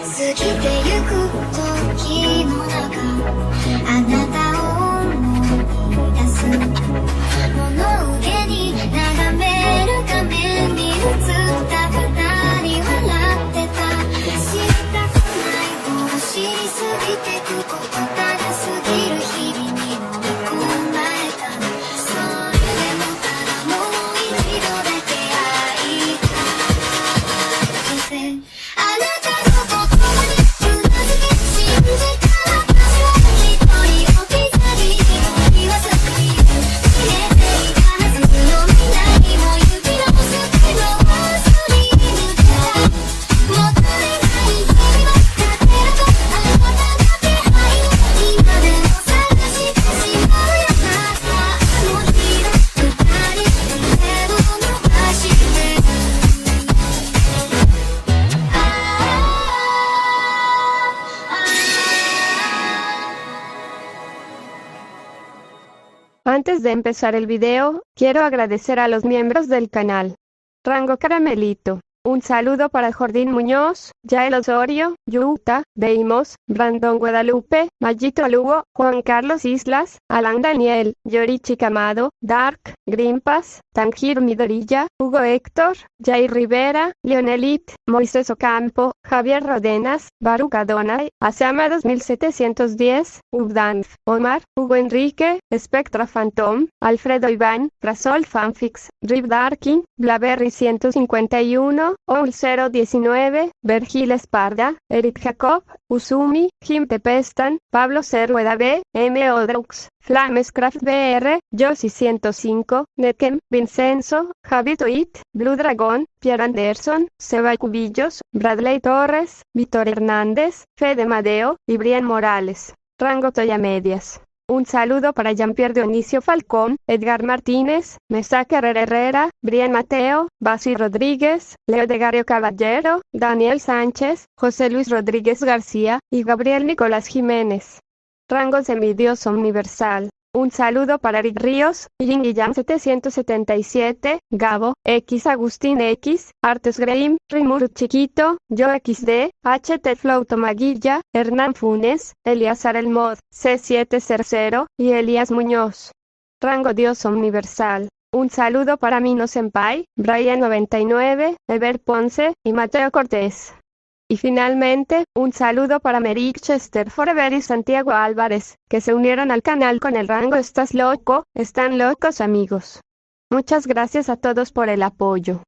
過ぎてゆく時の中あなたを思い出す物憂げに眺める画面に映った二人笑ってた知りたくないを知りすぎてくことただ過ぎる日々に飲み込まれたそれでもただもう一度だけ会いたいあなたの言葉にうなずき信じた私は一人置き去り言わずに消えていたはずの未来も雪のすけのスリムだもったいない日々は勝てるとあなたの気配今でも探してしまうよなあの日の二人手を伸ばしてAntes de empezar el video, quiero agradecer a los miembros del canal. Rango Caramelito. Un saludo para Jordín Muñoz, Yael Osorio, Yuta, Deimos, Brandon Guadalupe, Mayito Lugo, Juan Carlos Islas, Alan Daniel, Yorichi Camado, Dark, Grimpas, Tangir Midorilla, Hugo Héctor, Jair Rivera, Leonelit, Moisés Ocampo, Javier Rodenas, Baruch Adonai, Asama 2710, Ubdanf, Omar, Hugo Enrique, Spectra Phantom, Alfredo Iván, Rasol Fanfix, Rip Darkin, Blaberry 151, Oul 019, Vergil Esparda, Eric Jacob, Usumi, Jim Tepestan, Pablo Cerrueda B, M. Odrux, Flamescraft BR, Josie 105, Netkem, Vincenzo, Javi Toit, Blue Dragon, Pierre Anderson, Seba Cubillos, Bradley Torres, Víctor Hernández, Fede Madeo, y Brian Morales. Rango Toya Medias. Un saludo para Jean-Pierre Dionisio Falcón, Edgar Martínez, Mesaque Herrera, Brian Mateo, Basi Rodríguez, Leo de Gario Caballero, Daniel Sánchez, José Luis Rodríguez García, y Gabriel Nicolás Jiménez. Rango Semidios Universal. Un saludo para Rick Ríos, Yin Guillán 777, Gabo, X Agustín X, Artes Graham, Rimuru Chiquito, Yo XD, HT Flow Tomaguilla, Hernán Funes, Eliazar El Mod, C700, y Elías Muñoz. Rango Dios Universal. Un saludo para Mino Senpai, Brian 99, Ever Ponce, y Mateo Cortés. Y finalmente, un saludo para Merrick Chester Forever y Santiago Álvarez, que se unieron al canal con el rango ¿Estás loco? Están locos amigos. Muchas gracias a todos por el apoyo.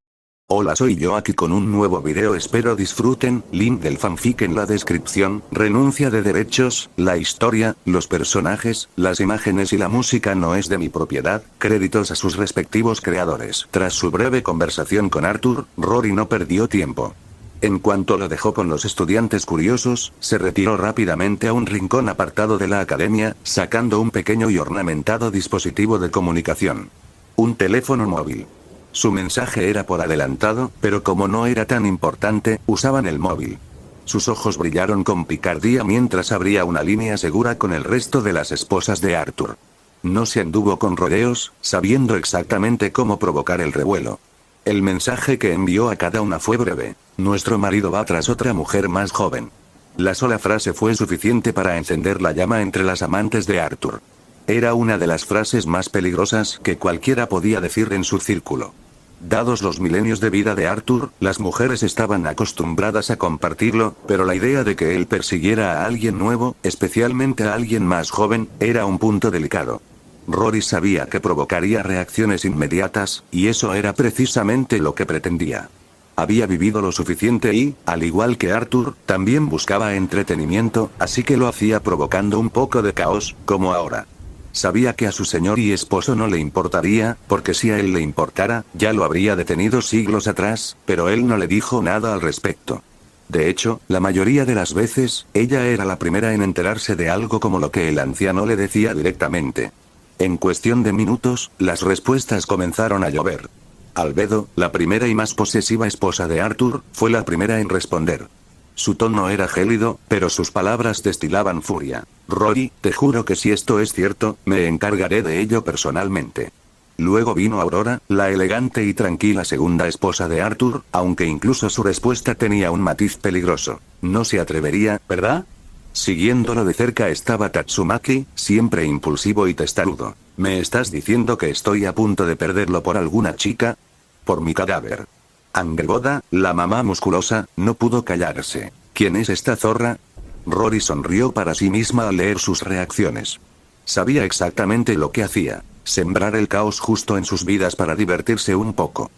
Hola, soy yo aquí con un nuevo video, espero disfruten. Link del fanfic en la descripción. Renuncia de derechos, la historia, los personajes, las imágenes y la música no es de mi propiedad. Créditos a sus respectivos creadores. Tras su breve conversación con Arthur, Rory no perdió tiempo. En cuanto lo dejó con los estudiantes curiosos, se retiró rápidamente a un rincón apartado de la academia, sacando un pequeño y ornamentado dispositivo de comunicación. Un teléfono móvil. Su mensaje era por adelantado, pero como no era tan importante, usaban el móvil. Sus ojos brillaron con picardía mientras abría una línea segura con el resto de las esposas de Arthur. No se anduvo con rodeos, sabiendo exactamente cómo provocar el revuelo. El mensaje que envió a cada una fue breve. Nuestro marido va tras otra mujer más joven. La sola frase fue suficiente para encender la llama entre las amantes de Arthur. Era una de las frases más peligrosas que cualquiera podía decir en su círculo. Dados los milenios de vida de Arthur, las mujeres estaban acostumbradas a compartirlo, pero la idea de que él persiguiera a alguien nuevo, especialmente a alguien más joven, era un punto delicado. Rory sabía que provocaría reacciones inmediatas, y eso era precisamente lo que pretendía. Había vivido lo suficiente y, al igual que Arthur, también buscaba entretenimiento, así que lo hacía provocando un poco de caos, como ahora. Sabía que a su señor y esposo no le importaría, porque si a él le importara, ya lo habría detenido siglos atrás, pero él no le dijo nada al respecto. De hecho, la mayoría de las veces, ella era la primera en enterarse de algo como lo que el anciano le decía directamente. En cuestión de minutos, las respuestas comenzaron a llover. Albedo, la primera y más posesiva esposa de Arthur, fue la primera en responder. Su tono era gélido, pero sus palabras destilaban furia. Rory, te juro que si esto es cierto, me encargaré de ello personalmente. Luego vino Aurora, la elegante y tranquila segunda esposa de Arthur, aunque incluso su respuesta tenía un matiz peligroso. No se atrevería, ¿verdad? Siguiéndolo de cerca estaba Tatsumaki, siempre impulsivo y testarudo. ¿Me estás diciendo que estoy a punto de perderlo por alguna chica? Por mi cadáver. Angrboda, la mamá musculosa, no pudo callarse. ¿Quién es esta zorra? Rory sonrió para sí misma al leer sus reacciones. Sabía exactamente lo que hacía. Sembrar el caos justo en sus vidas para divertirse un poco.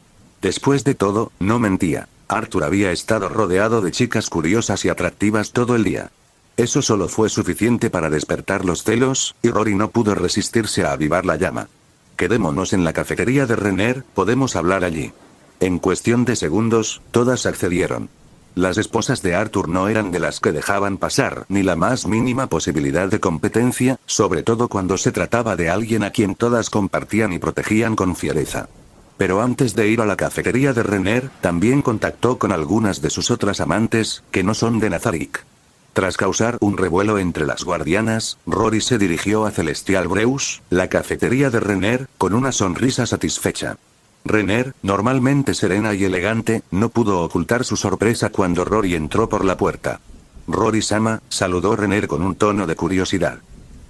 Después de todo, no mentía. Arthur había estado rodeado de chicas curiosas y atractivas todo el día. Eso solo fue suficiente para despertar los celos, y Rory no pudo resistirse a avivar la llama. Quedémonos en la cafetería de Renner, podemos hablar allí. En cuestión de segundos, todas accedieron. Las esposas de Arthur no eran de las que dejaban pasar ni la más mínima posibilidad de competencia, sobre todo cuando se trataba de alguien a quien todas compartían y protegían con fiereza. Pero antes de ir a la cafetería de Renner, también contactó con algunas de sus otras amantes, que no son de Nazarick. Tras causar un revuelo entre las guardianas, Rory se dirigió a Celestial Breus, la cafetería de Renner, con una sonrisa satisfecha. Renner, normalmente serena y elegante, no pudo ocultar su sorpresa cuando Rory entró por la puerta. Rory-sama, saludó Renner con un tono de curiosidad.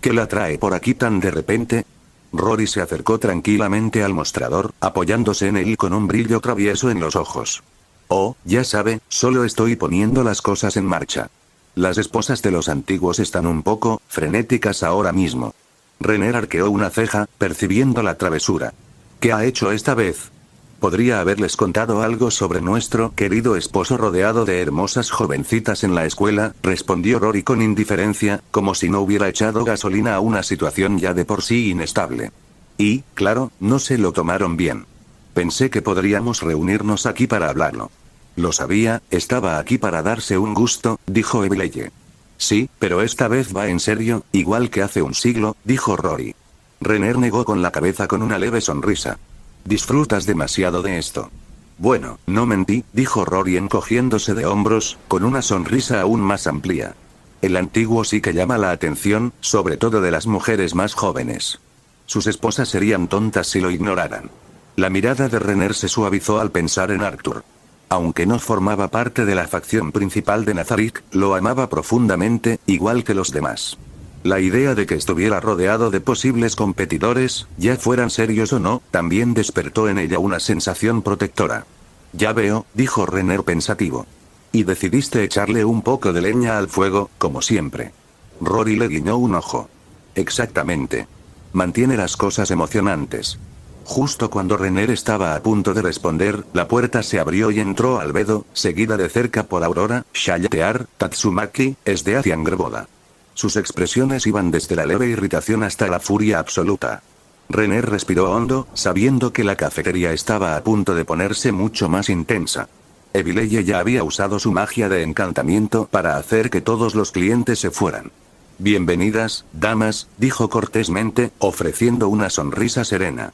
¿Qué la trae por aquí tan de repente? Rory se acercó tranquilamente al mostrador, apoyándose en él con un brillo travieso en los ojos. Oh, ya sabe, solo estoy poniendo las cosas en marcha. Las esposas de los antiguos están un poco frenéticas ahora mismo. Renner arqueó una ceja, percibiendo la travesura. ¿Qué ha hecho esta vez? Podría haberles contado algo sobre nuestro querido esposo rodeado de hermosas jovencitas en la escuela, respondió Rory con indiferencia, como si no hubiera echado gasolina a una situación ya de por sí inestable. Y, claro, no se lo tomaron bien. Pensé que podríamos reunirnos aquí para hablarlo. Lo sabía, estaba aquí para darse un gusto, dijo Evileye. Sí, pero esta vez va en serio, igual que hace un siglo, dijo Rory. Renner negó con la cabeza con una leve sonrisa. Disfrutas demasiado de esto. Bueno, no mentí, dijo Rory encogiéndose de hombros, con una sonrisa aún más amplia. El antiguo sí que llama la atención, sobre todo de las mujeres más jóvenes. Sus esposas serían tontas si lo ignoraran. La mirada de Renner se suavizó al pensar en Arthur. Aunque no formaba parte de la facción principal de Nazarick, lo amaba profundamente, igual que los demás. La idea de que estuviera rodeado de posibles competidores, ya fueran serios o no, también despertó en ella una sensación protectora. Ya veo, dijo Renner pensativo. Y decidiste echarle un poco de leña al fuego, como siempre. Rory le guiñó un ojo. Exactamente. Mantiene las cosas emocionantes. Justo cuando Renner estaba a punto de responder, la puerta se abrió y entró Albedo, seguida de cerca por Aurora, Shaltear, Tatsumaki, Esdeath y Angrboda. Sus expresiones iban desde la leve irritación hasta la furia absoluta. Renner respiró hondo, sabiendo que la cafetería estaba a punto de ponerse mucho más intensa. Evileye ya había usado su magia de encantamiento para hacer que todos los clientes se fueran. Bienvenidas, damas, dijo cortésmente, ofreciendo una sonrisa serena.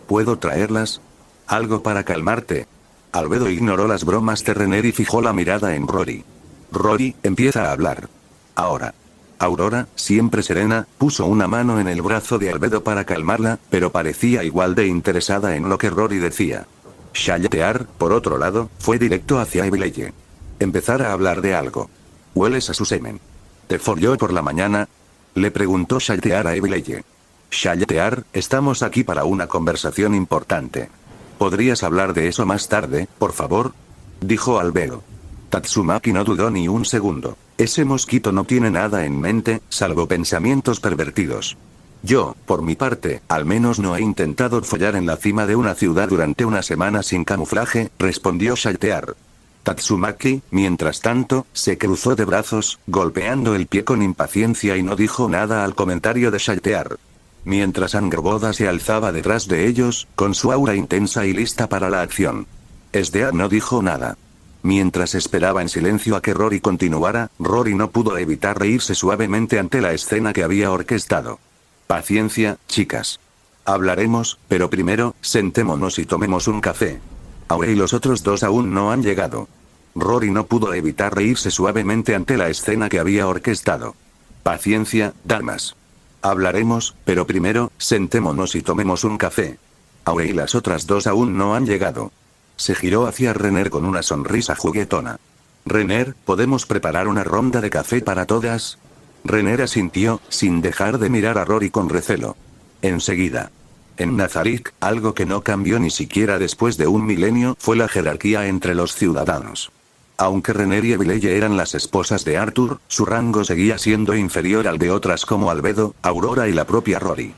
¿Puedo traerlas? ¿Algo para calmarte? Albedo ignoró las bromas de Renner y fijó la mirada en Rory. Rory, empieza a hablar. Ahora. Aurora, siempre serena, puso una mano en el brazo de Albedo para calmarla, pero parecía igual de interesada en lo que Rory decía. Shaltear, por otro lado, fue directo hacia Evileye. Empezar a hablar de algo. ¿Hueles a su semen? ¿Te folló por la mañana? Le preguntó Shaltear a Evileye. Shaltear, estamos aquí para una conversación importante. ¿Podrías hablar de eso más tarde, por favor? Dijo Albedo. Tatsumaki no dudó ni un segundo. Ese mosquito no tiene nada en mente, salvo pensamientos pervertidos. Yo, por mi parte, al menos no he intentado follar en la cima de una ciudad durante una semana sin camuflaje, respondió Shaltear. Tatsumaki, mientras tanto, se cruzó de brazos, golpeando el pie con impaciencia y no dijo nada al comentario de Shaltear. Mientras Angrboda se alzaba detrás de ellos, con su aura intensa y lista para la acción. Esdeath no dijo nada. Mientras esperaba en silencio a que Rory continuara, Rory no pudo evitar reírse suavemente ante la escena que había orquestado. Paciencia, chicas. Hablaremos, pero primero, sentémonos y tomemos un café. Aure y los otros dos aún no han llegado. Rory no pudo evitar reírse suavemente ante la escena que había orquestado. Paciencia, damas. Hablaremos, pero primero, sentémonos y tomemos un café. Aure y las otras dos aún no han llegado. Se giró hacia Renner con una sonrisa juguetona. Renner, ¿podemos preparar una ronda de café para todas? Renner asintió, sin dejar de mirar a Rory con recelo. Enseguida. En Nazarick, algo que no cambió ni siquiera después de un milenio fue la jerarquía entre los ciudadanos. Aunque Renner y Evileye eran las esposas de Arthur, su rango seguía siendo inferior al de otras como Albedo, Aurora y la propia Rory.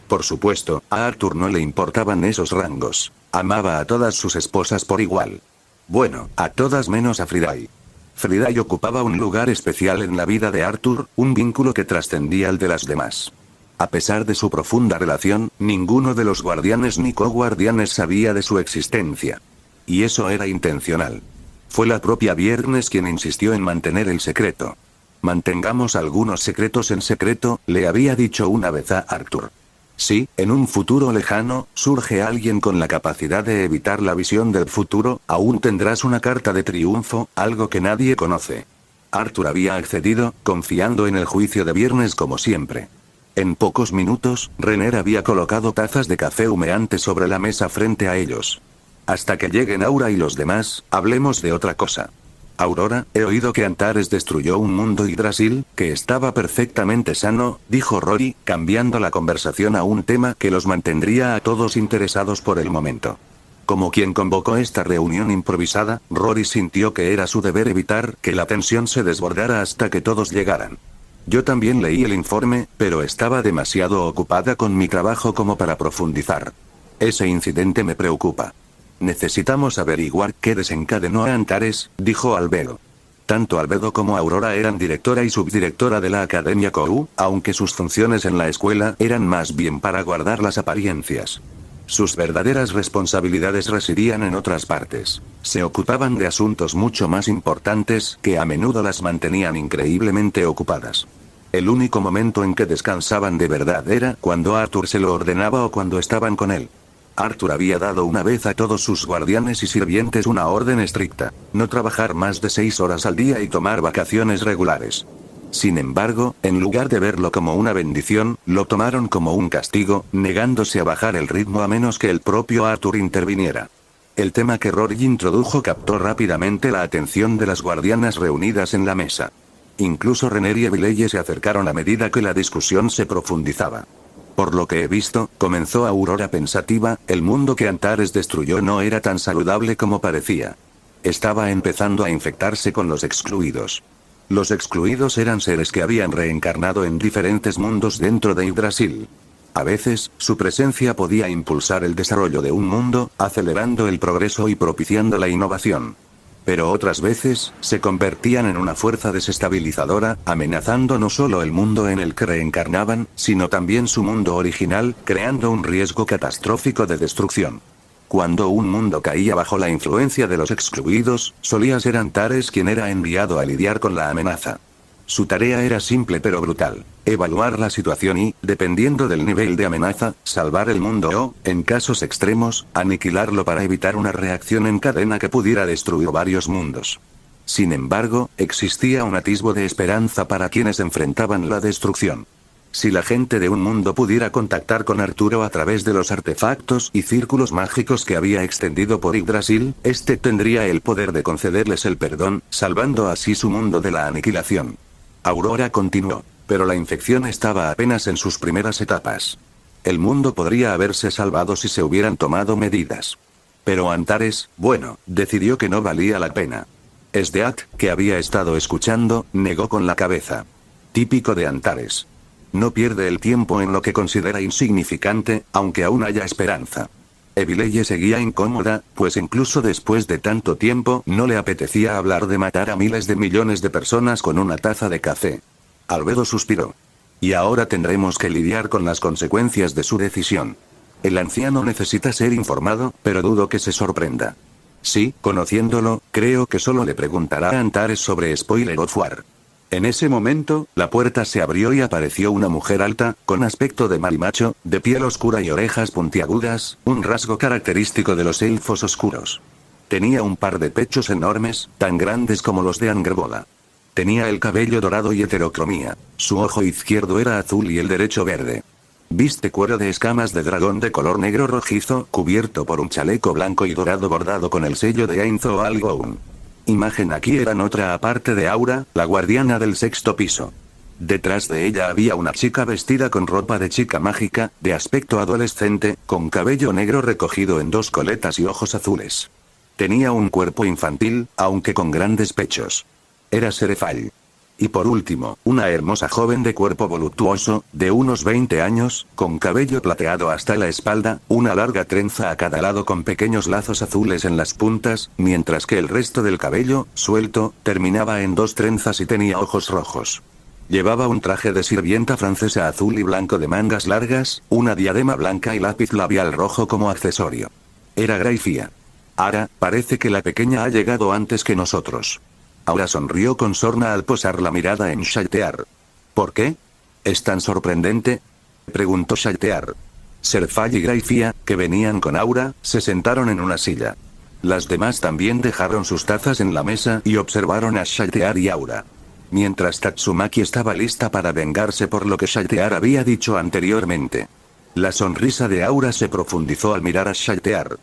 Por supuesto, a Arthur no le importaban esos rangos. Amaba a todas sus esposas por igual. Bueno, a todas menos a Friday. Friday ocupaba un lugar especial en la vida de Arthur, un vínculo que trascendía al de las demás. A pesar de su profunda relación, ninguno de los guardianes ni co-guardianes sabía de su existencia. Y eso era intencional. Fue la propia Viernes quien insistió en mantener el secreto. Mantengamos algunos secretos en secreto, le había dicho una vez a Arthur. Si, en un futuro lejano, surge alguien con la capacidad de evitar la visión del futuro, aún tendrás una carta de triunfo, algo que nadie conoce. Arthur había accedido, confiando en el juicio de Viernes como siempre. En pocos minutos, Renner había colocado tazas de café humeante sobre la mesa frente a ellos. Hasta que lleguen Aura y los demás, hablemos de otra cosa. Aurora, he oído que Antares destruyó un mundo Yggdrasil, que estaba perfectamente sano, dijo Rory, cambiando la conversación a un tema que los mantendría a todos interesados por el momento. Como quien convocó esta reunión improvisada, Rory sintió que era su deber evitar que la tensión se desbordara hasta que todos llegaran. Yo también leí el informe, pero estaba demasiado ocupada con mi trabajo como para profundizar. Ese incidente me preocupa. Necesitamos averiguar qué desencadenó a Antares, dijo Albedo. Tanto Albedo como Aurora eran directora y subdirectora de la Academia Kou, aunque sus funciones en la escuela eran más bien para guardar las apariencias. Sus verdaderas responsabilidades residían en otras partes. Se ocupaban de asuntos mucho más importantes, que a menudo las mantenían increíblemente ocupadas. El único momento en que descansaban de verdad era cuando Arthur se lo ordenaba o cuando estaban con él. Arthur había dado una vez a todos sus guardianes y sirvientes una orden estricta: no trabajar más de 6 horas al día y tomar vacaciones regulares. Sin embargo, en lugar de verlo como una bendición, lo tomaron como un castigo, negándose a bajar el ritmo a menos que el propio Arthur interviniera. El tema que Rory introdujo captó rápidamente la atención de las guardianas reunidas en la mesa. Incluso Renner y Evileye se acercaron a medida que la discusión se profundizaba. Por lo que he visto, comenzó Aurora pensativa, el mundo que Antares destruyó no era tan saludable como parecía. Estaba empezando a infectarse con los excluidos. Los excluidos eran seres que habían reencarnado en diferentes mundos dentro de Yggdrasil. A veces, su presencia podía impulsar el desarrollo de un mundo, acelerando el progreso y propiciando la innovación. Pero otras veces, se convertían en una fuerza desestabilizadora, amenazando no solo el mundo en el que reencarnaban, sino también su mundo original, creando un riesgo catastrófico de destrucción. Cuando un mundo caía bajo la influencia de los excluidos, solía ser Antares quien era enviado a lidiar con la amenaza. Su tarea era simple pero brutal: evaluar la situación y, dependiendo del nivel de amenaza, salvar el mundo o, en casos extremos, aniquilarlo para evitar una reacción en cadena que pudiera destruir varios mundos. Sin embargo, existía un atisbo de esperanza para quienes enfrentaban la destrucción. Si la gente de un mundo pudiera contactar con Arturo a través de los artefactos y círculos mágicos que había extendido por Yggdrasil, este tendría el poder de concederles el perdón, salvando así su mundo de la aniquilación. Aurora continuó: pero la infección estaba apenas en sus primeras etapas. El mundo podría haberse salvado si se hubieran tomado medidas. Pero Antares, bueno, decidió que no valía la pena. Sdeat, que había estado escuchando, negó con la cabeza. Típico de Antares. No pierde el tiempo en lo que considera insignificante, aunque aún haya esperanza. Evileye seguía incómoda, pues incluso después de tanto tiempo, no le apetecía hablar de matar a miles de millones de personas con una taza de café. Albedo suspiró. Y ahora tendremos que lidiar con las consecuencias de su decisión. El anciano necesita ser informado, pero dudo que se sorprenda. Sí, conociéndolo, creo que solo le preguntará a Antares sobre Spoiler of War. En ese momento, la puerta se abrió y apareció una mujer alta, con aspecto de marimacho, de piel oscura y orejas puntiagudas, un rasgo característico de los elfos oscuros. Tenía un par de pechos enormes, tan grandes como los de Angrboda. Tenía el cabello dorado y heterocromía. Su ojo izquierdo era azul y el derecho verde. Viste cuero de escamas de dragón de color negro rojizo, cubierto por un chaleco blanco y dorado bordado con el sello de Ainzo o algo. Imagen aquí eran otra aparte de Aura, la guardiana del sexto piso. Detrás de ella había una chica vestida con ropa de chica mágica, de aspecto adolescente, con cabello negro recogido en dos coletas y ojos azules. Tenía un cuerpo infantil, aunque con grandes pechos. Era Serafall. Y por último, una hermosa joven de cuerpo voluptuoso, de unos 20 años, con cabello plateado hasta la espalda, una larga trenza a cada lado con pequeños lazos azules en las puntas, mientras que el resto del cabello, suelto, terminaba en dos trenzas y tenía ojos rojos. Llevaba un traje de sirvienta francesa azul y blanco de mangas largas, una diadema blanca y lápiz labial rojo como accesorio. Era Graifia. Ahora, parece que la pequeña ha llegado antes que nosotros. Aura sonrió con sorna al posar la mirada en Shaltear. ¿Por qué? ¿Es tan sorprendente?, preguntó Shaltear. Serafall y Graifia, que venían con Aura, se sentaron en una silla. Las demás también dejaron sus tazas en la mesa y observaron a Shaltear y Aura. Mientras Tatsumaki estaba lista para vengarse por lo que Shaltear había dicho anteriormente. La sonrisa de Aura se profundizó al mirar a Shaltear.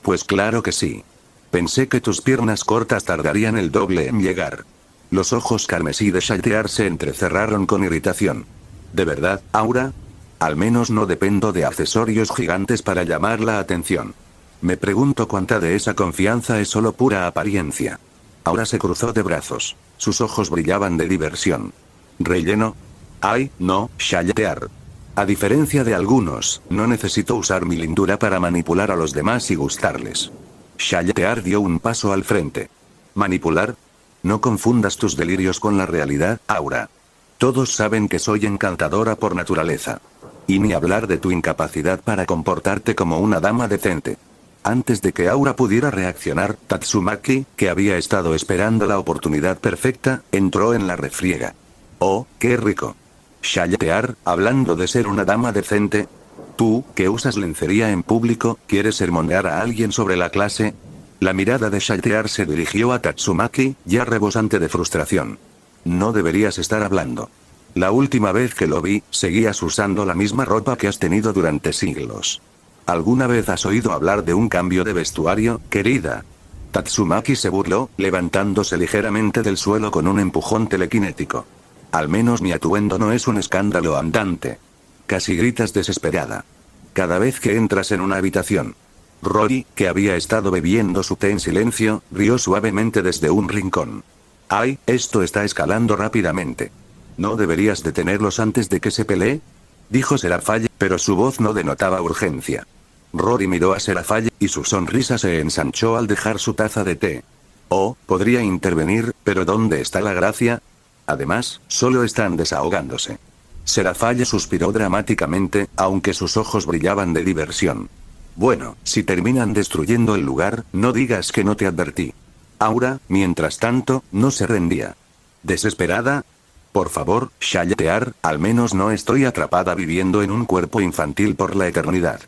Pues claro que sí. Pensé que tus piernas cortas tardarían el doble en llegar. Los ojos carmesí de Shaltear se entrecerraron con irritación. ¿De verdad, Aura? Al menos no dependo de accesorios gigantes para llamar la atención. Me pregunto cuánta de esa confianza es solo pura apariencia. Aura se cruzó de brazos. Sus ojos brillaban de diversión. ¿Relleno? Ay, no, Shaltear. A diferencia de algunos, no necesito usar mi lindura para manipular a los demás y gustarles. Shaltear dio un paso al frente. ¿Manipular? No confundas tus delirios con la realidad, Aura. Todos saben que soy encantadora por naturaleza. Y ni hablar de tu incapacidad para comportarte como una dama decente. Antes de que Aura pudiera reaccionar, Tatsumaki, que había estado esperando la oportunidad perfecta, entró en la refriega. ¡Oh, qué rico! Shaltear, hablando de ser una dama decente. Tú, que usas lencería en público, ¿quieres sermonear a alguien sobre la clase? La mirada de Shaltear se dirigió a Tatsumaki, ya rebosante de frustración. No deberías estar hablando. La última vez que lo vi, seguías usando la misma ropa que has tenido durante siglos. ¿Alguna vez has oído hablar de un cambio de vestuario, querida? Tatsumaki se burló, levantándose ligeramente del suelo con un empujón telequinético. Al menos mi atuendo no es un escándalo andante. Casi gritas desesperada. Cada vez que entras en una habitación. Rory, que había estado bebiendo su té en silencio, rió suavemente desde un rincón. ¡Ay, esto está escalando rápidamente! ¿No deberías detenerlos antes de que se pelee?, dijo Serafall, pero su voz no denotaba urgencia. Rory miró a Serafall, y su sonrisa se ensanchó al dejar su taza de té. Oh, podría intervenir, pero ¿dónde está la gracia? Además, solo están desahogándose. Serafall suspiró dramáticamente, aunque sus ojos brillaban de diversión. Bueno, si terminan destruyendo el lugar, no digas que no te advertí. Aura, mientras tanto, no se rendía. ¿Desesperada? Por favor, Shaltear, al menos no estoy atrapada viviendo en un cuerpo infantil por la eternidad.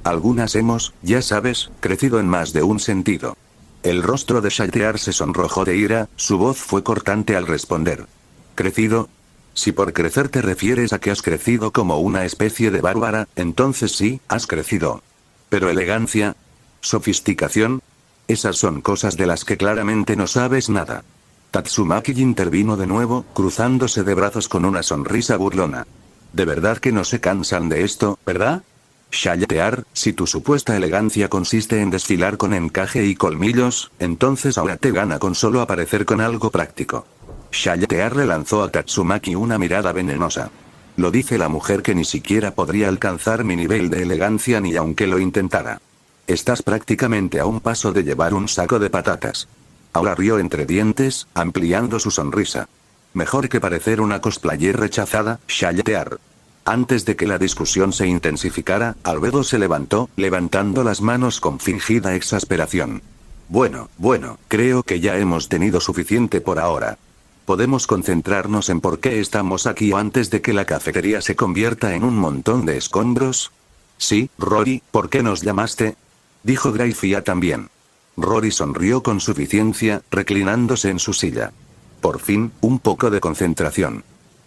Algunas hemos, ya sabes, crecido en más de un sentido. El rostro de Shaltear se sonrojó de ira, su voz fue cortante al responder. ¿Crecido? Si por crecer te refieres a que has crecido como una especie de bárbara, entonces sí, has crecido. Pero elegancia, sofisticación, esas son cosas de las que claramente no sabes nada. Tatsumaki intervino de nuevo, cruzándose de brazos con una sonrisa burlona. ¿De verdad que no se cansan de esto, verdad? Shaltear, si tu supuesta elegancia consiste en desfilar con encaje y colmillos, entonces ahora te gana con solo aparecer con algo práctico. Shaltear le lanzó a Tatsumaki una mirada venenosa. Lo dice la mujer que ni siquiera podría alcanzar mi nivel de elegancia ni aunque lo intentara. Estás prácticamente a un paso de llevar un saco de patatas. Ahora rió entre dientes, ampliando su sonrisa. Mejor que parecer una cosplayer rechazada, Shaltear. Antes de que la discusión se intensificara, Albedo se levantó, levantando las manos con fingida exasperación. Bueno, creo que ya hemos tenido suficiente por ahora. ¿Podemos concentrarnos en por qué estamos aquí antes de que la cafetería se convierta en un montón de escombros? Sí, Rory, ¿por qué nos llamaste?, dijo Graifia también. Rory sonrió con suficiencia, reclinándose en su silla. Por fin, un poco de concentración.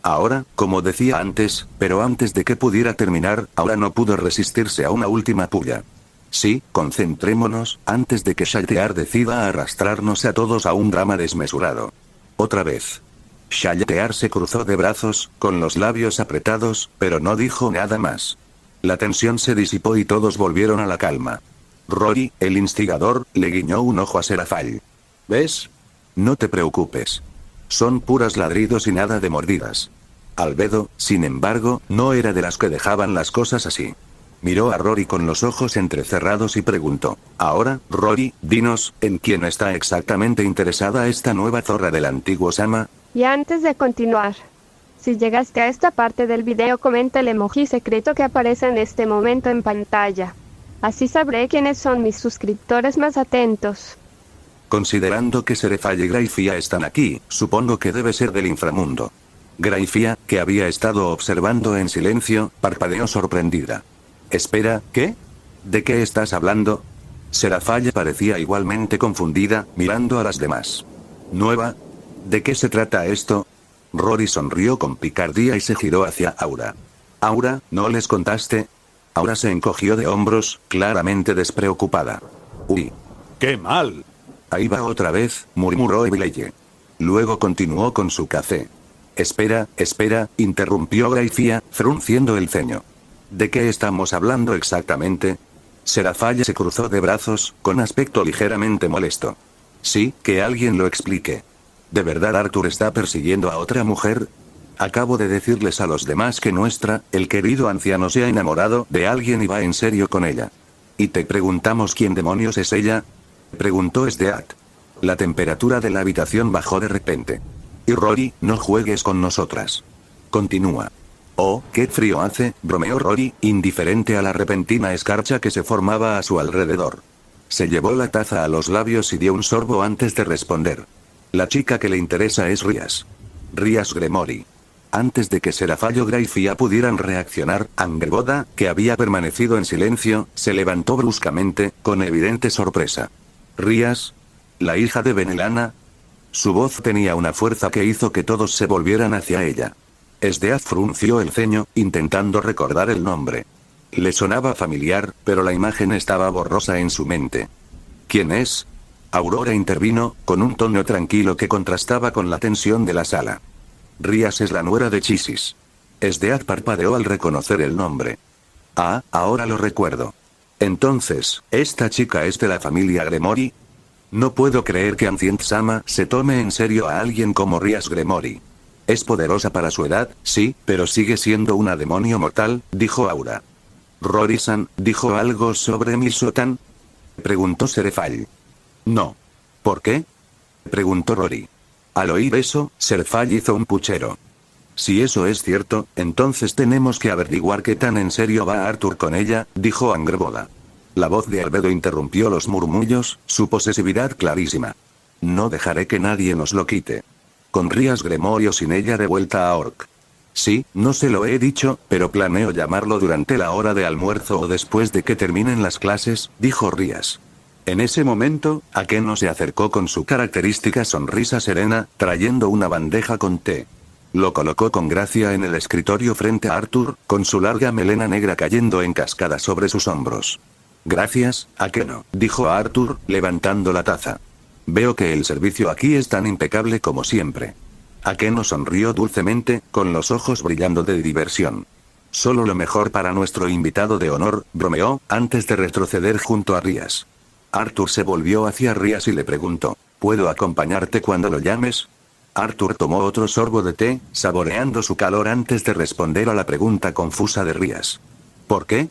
Ahora, como decía antes, pero antes de que pudiera terminar, Aura no pudo resistirse a una última puya. Sí, concentrémonos, antes de que Shaltear decida arrastrarnos a todos a un drama desmesurado. Otra vez. Shaltear se cruzó de brazos, con los labios apretados, pero no dijo nada más. La tensión se disipó y todos volvieron a la calma. Rory, el instigador, le guiñó un ojo a Serafall. ¿Ves? No te preocupes. Son puras ladridos y nada de mordidas. Albedo, sin embargo, no era de las que dejaban las cosas así. Miró a Rory con los ojos entrecerrados y preguntó, ahora, Rory, dinos, ¿en quién está exactamente interesada esta nueva zorra del antiguo Sama? Y antes de continuar, si llegaste a esta parte del video, comenta el emoji secreto que aparece en este momento en pantalla. Así sabré quiénes son mis suscriptores más atentos. Considerando que Serafall y Grayfia están aquí, supongo que debe ser del inframundo. Grayfia, que había estado observando en silencio, parpadeó sorprendida. Espera, ¿qué? ¿De qué estás hablando? Serafall parecía igualmente confundida, mirando a las demás. ¿Nueva? ¿De qué se trata esto? Rory sonrió con picardía y se giró hacia Aura. Aura, ¿no les contaste? Aura se encogió de hombros, claramente despreocupada. Uy. ¡Qué mal! Ahí va otra vez, murmuró Evileye. Luego continuó con su café. Espera, interrumpió Grayfia, frunciendo el ceño. ¿De qué estamos hablando exactamente? Serafall se cruzó de brazos, con aspecto ligeramente molesto. Sí, que alguien lo explique. ¿De verdad Arthur está persiguiendo a otra mujer? Acabo de decirles a los demás que el querido anciano se ha enamorado de alguien y va en serio con ella. ¿Y te preguntamos quién demonios es ella? Preguntó Sdeat. La temperatura de la habitación bajó de repente. Y Rory, no juegues con nosotras. Continúa. Oh, qué frío hace, bromeó Rory, indiferente a la repentina escarcha que se formaba a su alrededor. Se llevó la taza a los labios y dio un sorbo antes de responder. La chica que le interesa es Rias. Rias Gremory. Antes de que Serafall o Grayfia pudieran reaccionar, Angrboda, que había permanecido en silencio, se levantó bruscamente, con evidente sorpresa. ¿Rias? ¿La hija de Benelana? Su voz tenía una fuerza que hizo que todos se volvieran hacia ella. Sdeat frunció el ceño, intentando recordar el nombre. Le sonaba familiar, pero la imagen estaba borrosa en su mente. ¿Quién es? Aurora intervino, con un tono tranquilo que contrastaba con la tensión de la sala. Rias es la nuera de Chisis. Sdeat parpadeó al reconocer el nombre. Ah, ahora lo recuerdo. Entonces, ¿esta chica es de la familia Gremory? No puedo creer que Ancient Sama se tome en serio a alguien como Rias Gremory. Es poderosa para su edad, sí, pero sigue siendo una demonio mortal, dijo Aura. ¿Rory-san dijo algo sobre Misotan? Preguntó Serafall. No. ¿Por qué? Preguntó Rory. Al oír eso, Serafall hizo un puchero. Si eso es cierto, entonces tenemos que averiguar qué tan en serio va Arthur con ella, dijo Angrboda. La voz de Albedo interrumpió los murmullos, su posesividad clarísima. No dejaré que nadie nos lo quite. Con Rias Gremory o sin ella de vuelta a Orc. Sí, no se lo he dicho, pero planeo llamarlo durante la hora de almuerzo o después de que terminen las clases, dijo Rias. En ese momento, Akeno se acercó con su característica sonrisa serena, trayendo una bandeja con té. Lo colocó con gracia en el escritorio frente a Arthur, con su larga melena negra cayendo en cascada sobre sus hombros. Gracias, Akeno, dijo Arthur, levantando la taza. Veo que el servicio aquí es tan impecable como siempre. Akeno sonrió dulcemente, con los ojos brillando de diversión. Solo lo mejor para nuestro invitado de honor, bromeó, antes de retroceder junto a Rias. Arthur se volvió hacia Rias y le preguntó, ¿puedo acompañarte cuando lo llames? Arthur tomó otro sorbo de té, saboreando su calor antes de responder a la pregunta confusa de Rias. ¿Por qué?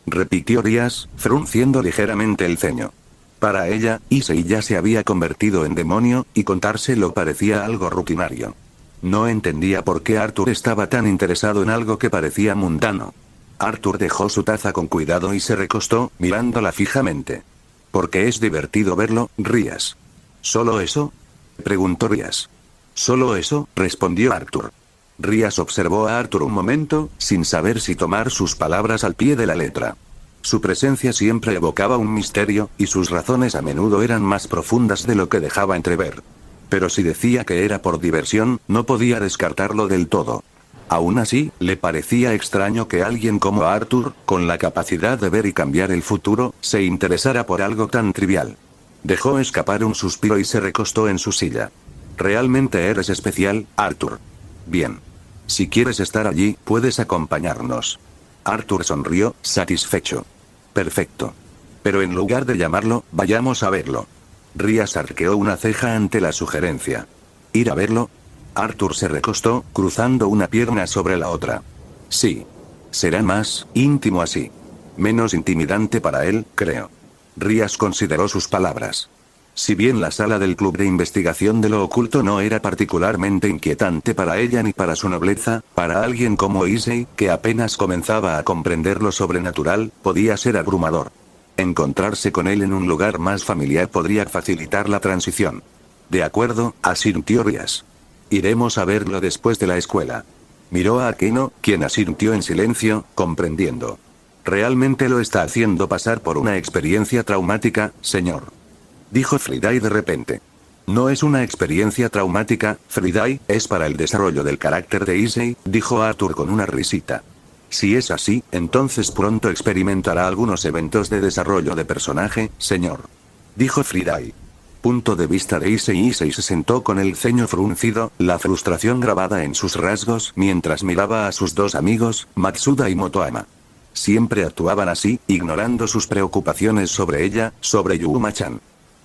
Repitió Rias, frunciendo ligeramente el ceño. Para ella, Issei ya se había convertido en demonio, y contárselo parecía algo rutinario. No entendía por qué Arthur estaba tan interesado en algo que parecía mundano. Arthur dejó su taza con cuidado y se recostó, mirándola fijamente. Porque es divertido verlo, Rias. ¿Solo eso? Preguntó Rias. ¿Solo eso?, respondió Arthur. Rias observó a Arthur un momento, sin saber si tomar sus palabras al pie de la letra. Su presencia siempre evocaba un misterio, y sus razones a menudo eran más profundas de lo que dejaba entrever. Pero si decía que era por diversión, no podía descartarlo del todo. Aún así, le parecía extraño que alguien como Arthur, con la capacidad de ver y cambiar el futuro, se interesara por algo tan trivial. Dejó escapar un suspiro y se recostó en su silla. Realmente eres especial, Arthur. Bien. Si quieres estar allí, puedes acompañarnos. Arthur sonrió, satisfecho. Perfecto. Pero en lugar de llamarlo, vayamos a verlo. Rías arqueó una ceja ante la sugerencia. ¿Ir a verlo? Arthur se recostó, cruzando una pierna sobre la otra. Sí. Será más íntimo así. Menos intimidante para él, creo. Rías consideró sus palabras. Si bien la sala del club de investigación de lo oculto no era particularmente inquietante para ella ni para su nobleza, para alguien como Issei, que apenas comenzaba a comprender lo sobrenatural, podía ser abrumador. Encontrarse con él en un lugar más familiar podría facilitar la transición. De acuerdo, asintió Rías. Iremos a verlo después de la escuela. Miró a Akeno, quien asintió en silencio, comprendiendo. Realmente lo está haciendo pasar por una experiencia traumática, señor. Dijo Friday de repente. No es una experiencia traumática, Friday, es para el desarrollo del carácter de Issei, dijo Arthur con una risita. Si es así, entonces pronto experimentará algunos eventos de desarrollo de personaje, señor. Dijo Friday. Punto de vista de Issei se sentó con el ceño fruncido, la frustración grabada en sus rasgos mientras miraba a sus dos amigos, Matsuda y Motoama. Siempre actuaban así, ignorando sus preocupaciones sobre ella, sobre Yuma-chan.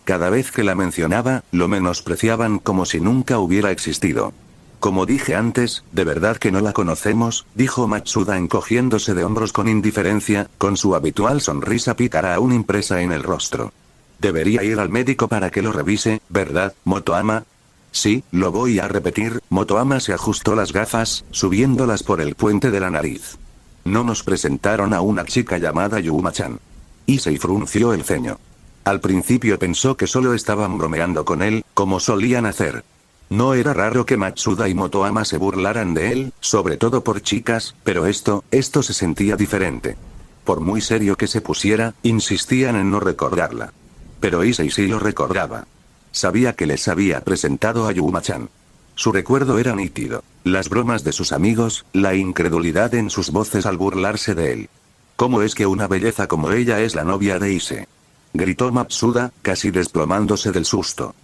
Cada vez que la mencionaba, lo menospreciaban como si nunca hubiera existido. Como dije antes, de verdad que no la conocemos, dijo Matsuda encogiéndose de hombros con indiferencia, con su habitual sonrisa pícara aún impresa en el rostro. Debería ir al médico para que lo revise, ¿verdad, Motoama? Sí, lo voy a repetir. Motoama se ajustó las gafas, subiéndolas por el puente de la nariz. No nos presentaron a una chica llamada Yuma-chan. Issei frunció el ceño. Al principio pensó que solo estaban bromeando con él, como solían hacer. No era raro que Matsuda y Motoama se burlaran de él, sobre todo por chicas, pero esto se sentía diferente. Por muy serio que se pusiera, insistían en no recordarla. Pero Issei sí lo recordaba. Sabía que les había presentado a Yuma-chan. Su recuerdo era nítido. Las bromas de sus amigos, la incredulidad en sus voces al burlarse de él. ¿Cómo es que una belleza como ella es la novia de Issei? Gritó Matsuda, casi desplomándose del susto.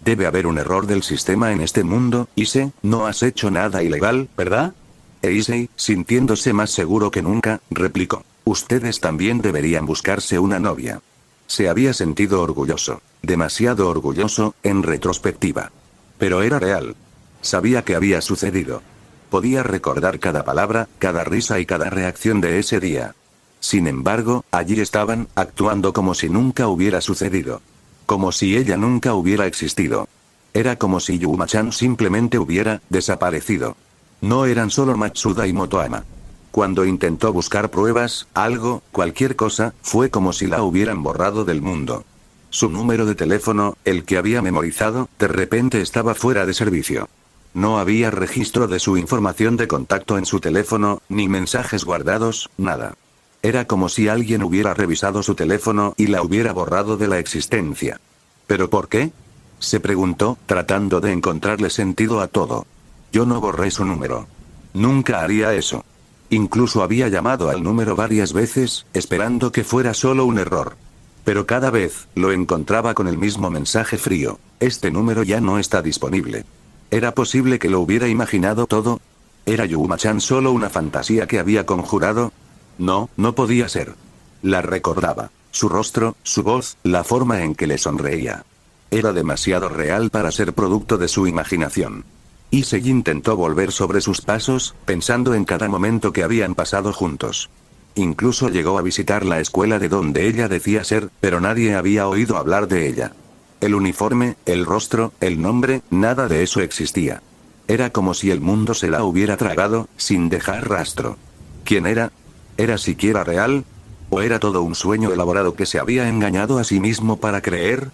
Debe haber un error del sistema en este mundo, Issei, no has hecho nada ilegal, ¿verdad? E Issei, sintiéndose más seguro que nunca, replicó. Ustedes también deberían buscarse una novia. Se había sentido orgulloso. Demasiado orgulloso, en retrospectiva. Pero era real. Sabía que había sucedido. Podía recordar cada palabra, cada risa y cada reacción de ese día. Sin embargo, allí estaban, actuando como si nunca hubiera sucedido. Como si ella nunca hubiera existido. Era como si Yuma-chan simplemente hubiera desaparecido. No eran solo Matsuda y Motoama. Cuando intentó buscar pruebas, algo, cualquier cosa, fue como si la hubieran borrado del mundo. Su número de teléfono, el que había memorizado, de repente estaba fuera de servicio. No había registro de su información de contacto en su teléfono, ni mensajes guardados, nada. Era como si alguien hubiera revisado su teléfono y la hubiera borrado de la existencia. ¿Pero por qué? Se preguntó, tratando de encontrarle sentido a todo. Yo no borré su número. Nunca haría eso. Incluso había llamado al número varias veces, esperando que fuera solo un error. Pero cada vez, lo encontraba con el mismo mensaje frío. Este número ya no está disponible. ¿Era posible que lo hubiera imaginado todo? ¿Era Yuma-chan solo una fantasía que había conjurado? No, no podía ser. La recordaba. Su rostro, su voz, la forma en que le sonreía. Era demasiado real para ser producto de su imaginación. Issei intentó volver sobre sus pasos, pensando en cada momento que habían pasado juntos. Incluso llegó a visitar la escuela de donde ella decía ser, pero nadie había oído hablar de ella. El uniforme, el rostro, el nombre, nada de eso existía. Era como si el mundo se la hubiera tragado, sin dejar rastro. ¿Quién era? ¿Era siquiera real? ¿O era todo un sueño elaborado que se había engañado a sí mismo para creer?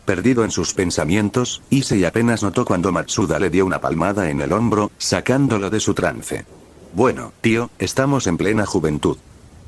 Perdido en sus pensamientos, Issei apenas notó cuando Matsuda le dio una palmada en el hombro, sacándolo de su trance. Bueno, tío, estamos en plena juventud.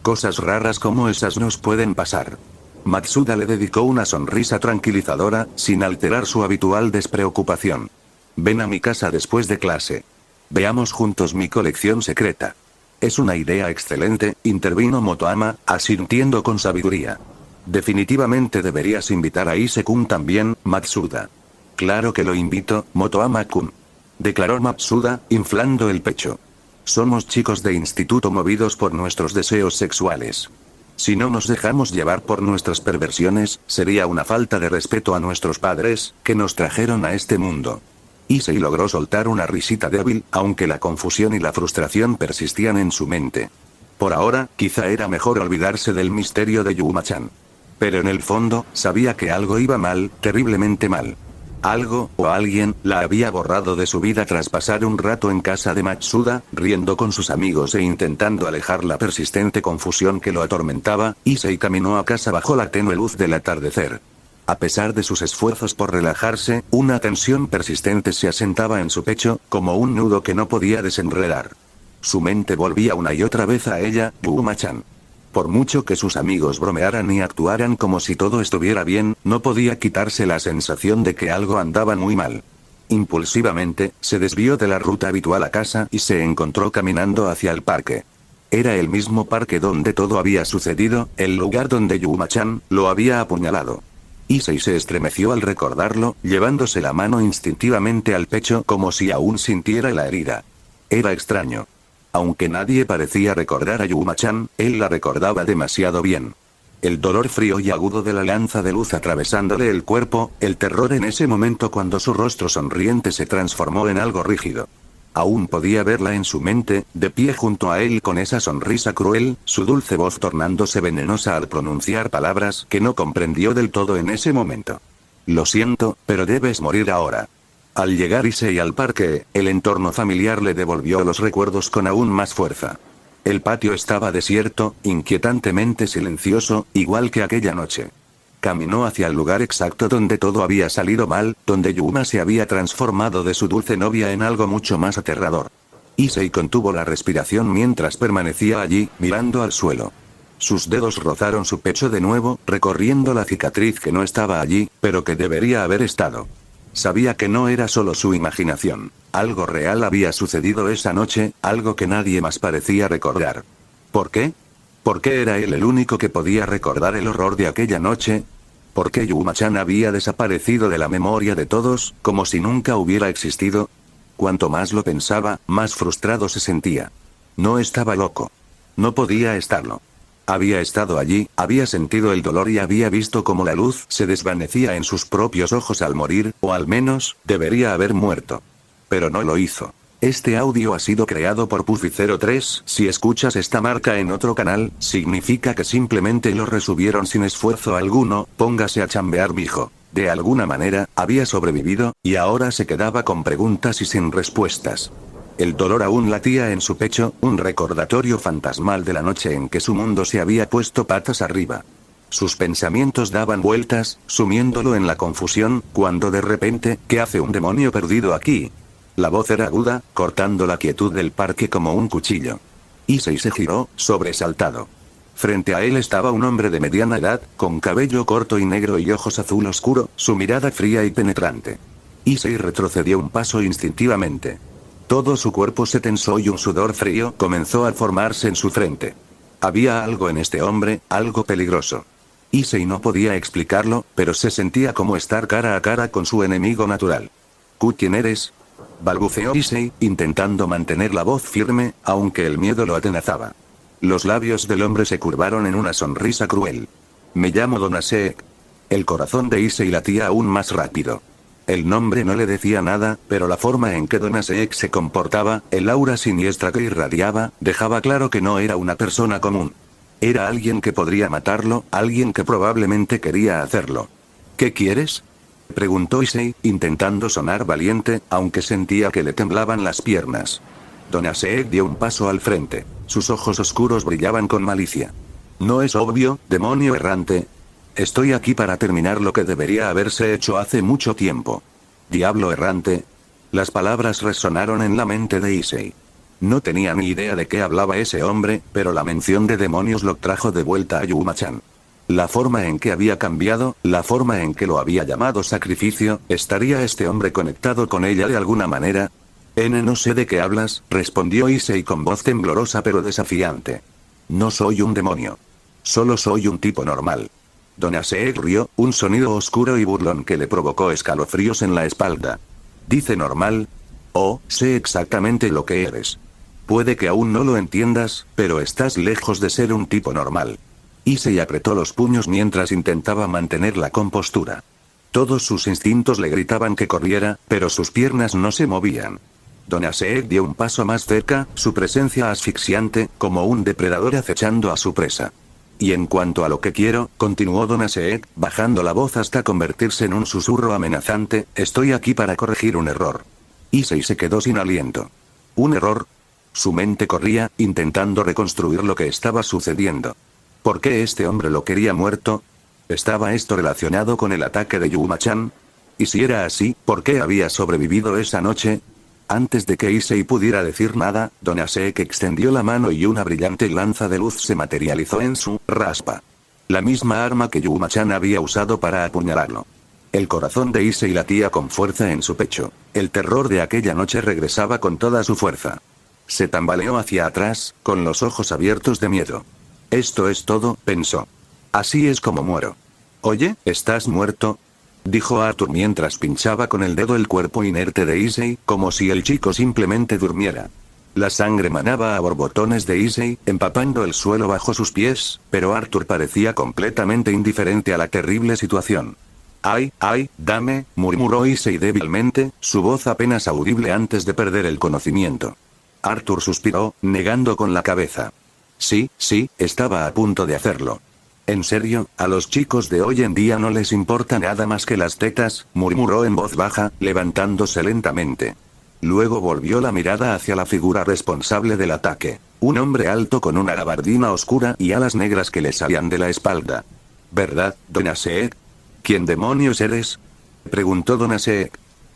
Cosas raras como esas nos pueden pasar. Matsuda le dedicó una sonrisa tranquilizadora, sin alterar su habitual despreocupación. Ven a mi casa después de clase. Veamos juntos mi colección secreta. Es una idea excelente, intervino Motoama, asintiendo con sabiduría. Definitivamente deberías invitar a Ise-kun también, Matsuda. Claro que lo invito, Motoama-kun. Declaró Matsuda, inflando el pecho. Somos chicos de instituto movidos por nuestros deseos sexuales. Si no nos dejamos llevar por nuestras perversiones, sería una falta de respeto a nuestros padres, que nos trajeron a este mundo. Issei logró soltar una risita débil, aunque la confusión y la frustración persistían en su mente. Por ahora, quizá era mejor olvidarse del misterio de Yuma-chan. Pero en el fondo, sabía que algo iba mal, terriblemente mal. Algo, o alguien, la había borrado de su vida tras pasar un rato en casa de Matsuda, riendo con sus amigos e intentando alejar la persistente confusión que lo atormentaba. Issei caminó a casa bajo la tenue luz del atardecer. A pesar de sus esfuerzos por relajarse, una tensión persistente se asentaba en su pecho, como un nudo que no podía desenredar. Su mente volvía una y otra vez a ella, Yuma-chan. Por mucho que sus amigos bromearan y actuaran como si todo estuviera bien, no podía quitarse la sensación de que algo andaba muy mal. Impulsivamente, se desvió de la ruta habitual a casa y se encontró caminando hacia el parque. Era el mismo parque donde todo había sucedido, el lugar donde Yuma-chan lo había apuñalado. Issei se estremeció al recordarlo, llevándose la mano instintivamente al pecho como si aún sintiera la herida. Era extraño. Aunque nadie parecía recordar a Yuma-chan, él la recordaba demasiado bien. El dolor frío y agudo de la lanza de luz atravesándole el cuerpo, el terror en ese momento cuando su rostro sonriente se transformó en algo rígido. Aún podía verla en su mente, de pie junto a él con esa sonrisa cruel, su dulce voz tornándose venenosa al pronunciar palabras que no comprendió del todo en ese momento. Lo siento, pero debes morir ahora. Al llegar Issei al parque, el entorno familiar le devolvió los recuerdos con aún más fuerza. El patio estaba desierto, inquietantemente silencioso, igual que aquella noche. Caminó hacia el lugar exacto donde todo había salido mal, donde Yuma se había transformado de su dulce novia en algo mucho más aterrador. Issei contuvo la respiración mientras permanecía allí, mirando al suelo. Sus dedos rozaron su pecho de nuevo, recorriendo la cicatriz que no estaba allí, pero que debería haber estado. Sabía que no era solo su imaginación. Algo real había sucedido esa noche, algo que nadie más parecía recordar. ¿Por qué? ¿Por qué era él el único que podía recordar el horror de aquella noche? ¿Por qué Yuma-chan había desaparecido de la memoria de todos, como si nunca hubiera existido? Cuanto más lo pensaba, más frustrado se sentía. No estaba loco. No podía estarlo. Había estado allí, había sentido el dolor y había visto cómo la luz se desvanecía en sus propios ojos al morir, o al menos, debería haber muerto. Pero no lo hizo. Este audio ha sido creado por Puffy03. Si escuchas esta marca en otro canal, significa que simplemente lo resubieron sin esfuerzo alguno. Póngase a chambear, mijo. De alguna manera, había sobrevivido, y ahora se quedaba con preguntas y sin respuestas. El dolor aún latía en su pecho, un recordatorio fantasmal de la noche en que su mundo se había puesto patas arriba. Sus pensamientos daban vueltas, sumiéndolo en la confusión, cuando de repente, ¿qué hace un demonio perdido aquí? La voz era aguda, cortando la quietud del parque como un cuchillo. Issei se giró, sobresaltado. Frente a él estaba un hombre de mediana edad, con cabello corto y negro y ojos azul oscuro, su mirada fría y penetrante. Issei retrocedió un paso instintivamente. Todo su cuerpo se tensó y un sudor frío comenzó a formarse en su frente. Había algo en este hombre, algo peligroso. Issei no podía explicarlo, pero se sentía como estar cara a cara con su enemigo natural. ¿Quién eres? Balbuceó Issei, intentando mantener la voz firme, aunque el miedo lo atenazaba. Los labios del hombre se curvaron en una sonrisa cruel. Me llamo Donasek. El corazón de Issei latía aún más rápido. El nombre no le decía nada, pero la forma en que Donasek se comportaba, el aura siniestra que irradiaba, dejaba claro que no era una persona común. Era alguien que podría matarlo, alguien que probablemente quería hacerlo. ¿Qué quieres?, preguntó Issei, intentando sonar valiente, aunque sentía que le temblaban las piernas. Donasek dio un paso al frente. Sus ojos oscuros brillaban con malicia. ¿No es obvio, demonio errante? Estoy aquí para terminar lo que debería haberse hecho hace mucho tiempo. Diablo errante. Las palabras resonaron en la mente de Issei. No tenía ni idea de qué hablaba ese hombre, pero la mención de demonios lo trajo de vuelta a Yuma-chan. La forma en que había cambiado, la forma en que lo había llamado sacrificio, ¿estaría este hombre conectado con ella de alguna manera? No sé de qué hablas, respondió Issei con voz temblorosa pero desafiante. No soy un demonio. Solo soy un tipo normal. Don Aseek rió, un sonido oscuro y burlón que le provocó escalofríos en la espalda. ¿Dice normal? Oh, sé exactamente lo que eres. Puede que aún no lo entiendas, pero estás lejos de ser un tipo normal. Issei apretó los puños mientras intentaba mantener la compostura. Todos sus instintos le gritaban que corriera, pero sus piernas no se movían. Don Aseek dio un paso más cerca, su presencia asfixiante, como un depredador acechando a su presa. Y en cuanto a lo que quiero, continuó Don Aseek, bajando la voz hasta convertirse en un susurro amenazante, estoy aquí para corregir un error. Issei se quedó sin aliento. ¿Un error? Su mente corría, intentando reconstruir lo que estaba sucediendo. ¿Por qué este hombre lo quería muerto? ¿Estaba esto relacionado con el ataque de Yuma-chan? Y si era así, ¿por qué había sobrevivido esa noche? Antes de que Issei pudiera decir nada, Don Aseek extendió la mano y una brillante lanza de luz se materializó en su raspa. La misma arma que Yuma-chan había usado para apuñalarlo. El corazón de Issei latía con fuerza en su pecho. El terror de aquella noche regresaba con toda su fuerza. Se tambaleó hacia atrás, con los ojos abiertos de miedo. Esto es todo, pensó. Así es como muero. Oye, ¿estás muerto?, dijo Arthur mientras pinchaba con el dedo el cuerpo inerte de Issei, como si el chico simplemente durmiera. La sangre manaba a borbotones de Issei, empapando el suelo bajo sus pies, pero Arthur parecía completamente indiferente a la terrible situación. ¡Ay, ay, dame!, murmuró Issei débilmente, su voz apenas audible antes de perder el conocimiento. Arthur suspiró, negando con la cabeza. Sí, estaba a punto de hacerlo. En serio, a los chicos de hoy en día no les importa nada más que las tetas, murmuró en voz baja, levantándose lentamente. Luego volvió la mirada hacia la figura responsable del ataque. Un hombre alto con una gabardina oscura y alas negras que le salían de la espalda. ¿Verdad, Don Aseek? ¿Quién demonios eres?, preguntó Don Aseek.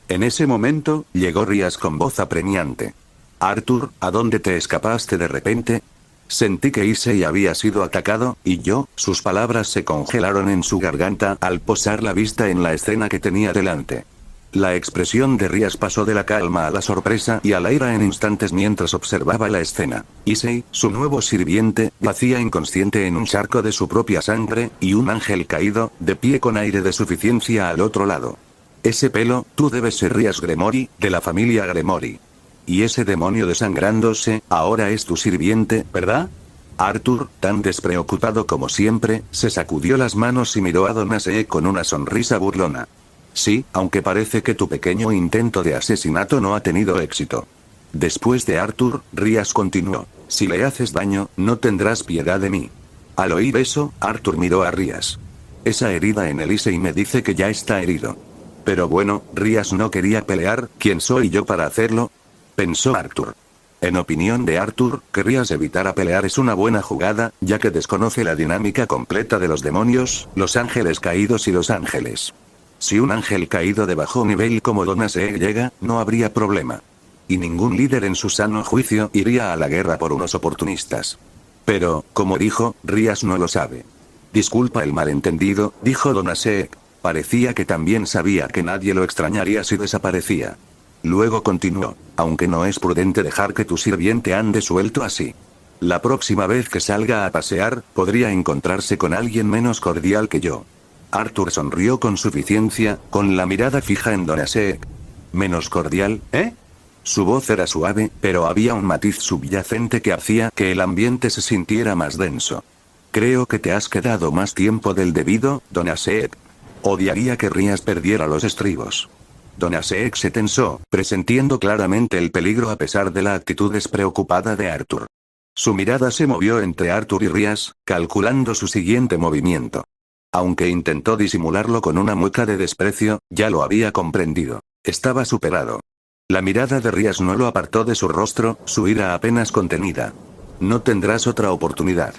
En ese momento, llegó Rias con voz apremiante. Arthur, ¿a dónde te escapaste de repente? Sentí que Issei había sido atacado, y sus palabras se congelaron en su garganta al posar la vista en la escena que tenía delante. La expresión de Rias pasó de la calma a la sorpresa y a la ira en instantes mientras observaba la escena. Issei, su nuevo sirviente, yacía inconsciente en un charco de su propia sangre, y un ángel caído, de pie con aire de suficiencia al otro lado. Ese pelo, tú debes ser Rias Gremory, de la familia Gremory. Y ese demonio desangrándose, ahora es tu sirviente, ¿verdad? Arthur, tan despreocupado como siempre, se sacudió las manos y miró a Don Aseek con una sonrisa burlona. Sí, aunque parece que tu pequeño intento de asesinato no ha tenido éxito. Después de Arthur, Rias continuó. Si le haces daño, no tendrás piedad de mí. Al oír eso, Arthur miró a Rias. Esa herida en el Issei me dice que ya está herido. Pero bueno, Rias no quería pelear, ¿quién soy yo para hacerlo?, pensó Arthur. En opinión de Arthur, que Rias evitara pelear es una buena jugada, ya que desconoce la dinámica completa de los demonios, los ángeles caídos y los ángeles. Si un ángel caído de bajo nivel como Don Aseek llega, no habría problema. Y ningún líder en su sano juicio iría a la guerra por unos oportunistas. Pero, como dijo, Rias no lo sabe. Disculpa el malentendido, dijo Don Aseek. Parecía que también sabía que nadie lo extrañaría si desaparecía. Luego continuó, aunque no es prudente dejar que tu sirviente ande suelto así. La próxima vez que salga a pasear, podría encontrarse con alguien menos cordial que yo. Arthur sonrió con suficiencia, con la mirada fija en Don Aseek. ¿Menos cordial, eh? Su voz era suave, pero había un matiz subyacente que hacía que el ambiente se sintiera más denso. Creo que te has quedado más tiempo del debido, Don Aseek. Odiaría que Rias perdiera los estribos. Don Aseek se tensó, presentiendo claramente el peligro a pesar de la actitud despreocupada de Arthur. Su mirada se movió entre Arthur y Rias, calculando su siguiente movimiento. Aunque intentó disimularlo con una mueca de desprecio, ya lo había comprendido. Estaba superado. La mirada de Rias no lo apartó de su rostro, su ira apenas contenida. No tendrás otra oportunidad.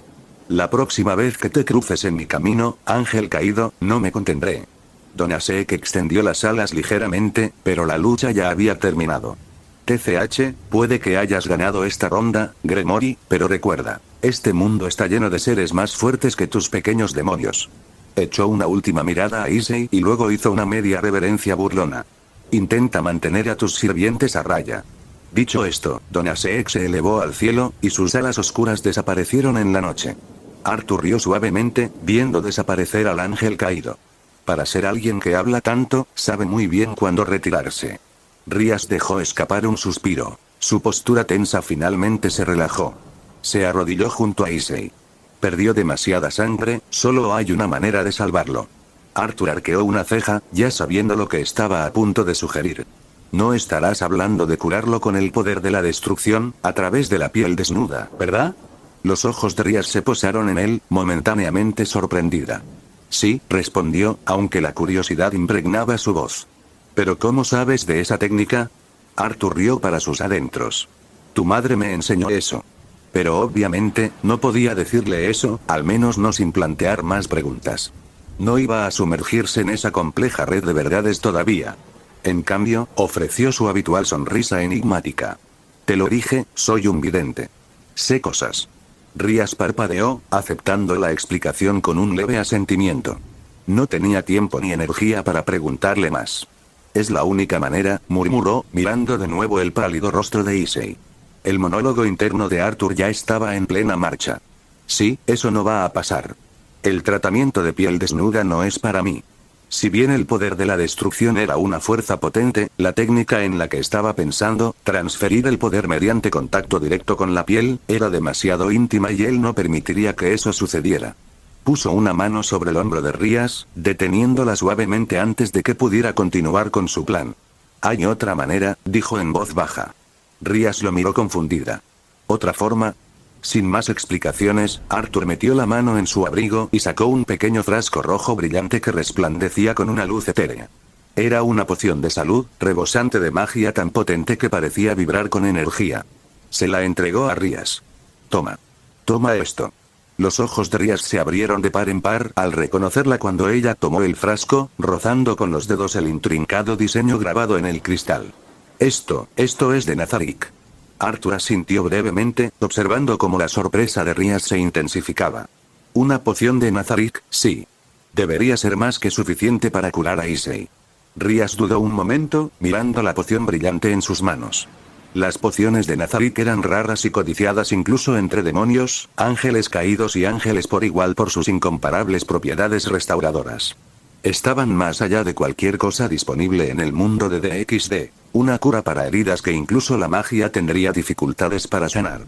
La próxima vez que te cruces en mi camino, ángel caído, no me contendré. Don Aseek extendió las alas ligeramente, pero la lucha ya había terminado. TCH, puede que hayas ganado esta ronda, Gremory, pero recuerda, este mundo está lleno de seres más fuertes que tus pequeños demonios. Echó una última mirada a Issei y luego hizo una media reverencia burlona. Intenta mantener a tus sirvientes a raya. Dicho esto, Don Aseek se elevó al cielo, y sus alas oscuras desaparecieron en la noche. Arthur rió suavemente, viendo desaparecer al ángel caído. Para ser alguien que habla tanto, sabe muy bien cuándo retirarse. Rías dejó escapar un suspiro. Su postura tensa finalmente se relajó. Se arrodilló junto a Issei. Perdió demasiada sangre, solo hay una manera de salvarlo. Arthur arqueó una ceja, ya sabiendo lo que estaba a punto de sugerir. No estarás hablando de curarlo con el poder de la destrucción, a través de la piel desnuda, ¿verdad? Los ojos de Rías se posaron en él, momentáneamente sorprendida. Sí, respondió, aunque la curiosidad impregnaba su voz. ¿Pero cómo sabes de esa técnica? Arthur rió para sus adentros. Tu madre me enseñó eso. Pero obviamente, no podía decirle eso, al menos no sin plantear más preguntas. No iba a sumergirse en esa compleja red de verdades todavía. En cambio, ofreció su habitual sonrisa enigmática. Te lo dije, soy un vidente. Sé cosas. Rías parpadeó, aceptando la explicación con un leve asentimiento. No tenía tiempo ni energía para preguntarle más. Es la única manera, murmuró, mirando de nuevo el pálido rostro de Issei. El monólogo interno de Arthur ya estaba en plena marcha. Sí, eso no va a pasar. El tratamiento de piel desnuda no es para mí. Si bien el poder de la destrucción era una fuerza potente, la técnica en la que estaba pensando, transferir el poder mediante contacto directo con la piel, era demasiado íntima y él no permitiría que eso sucediera. Puso una mano sobre el hombro de Rías, deteniéndola suavemente antes de que pudiera continuar con su plan. Hay otra manera, dijo en voz baja. Rías lo miró confundida. ¿Otra forma? Sin más explicaciones, Arthur metió la mano en su abrigo y sacó un pequeño frasco rojo brillante que resplandecía con una luz etérea. Era una poción de salud, rebosante de magia tan potente que parecía vibrar con energía. Se la entregó a Rías. Toma. Toma esto. Los ojos de Rías se abrieron de par en par al reconocerla cuando ella tomó el frasco, rozando con los dedos el intrincado diseño grabado en el cristal. Esto es de Nazarick. Arthur asintió brevemente, observando cómo la sorpresa de Rías se intensificaba. Una poción de Nazarick, sí. Debería ser más que suficiente para curar a Issei. Rías dudó un momento, mirando la poción brillante en sus manos. Las pociones de Nazarick eran raras y codiciadas incluso entre demonios, ángeles caídos y ángeles por igual por sus incomparables propiedades restauradoras. Estaban más allá de cualquier cosa disponible en el mundo de DXD, una cura para heridas que incluso la magia tendría dificultades para sanar.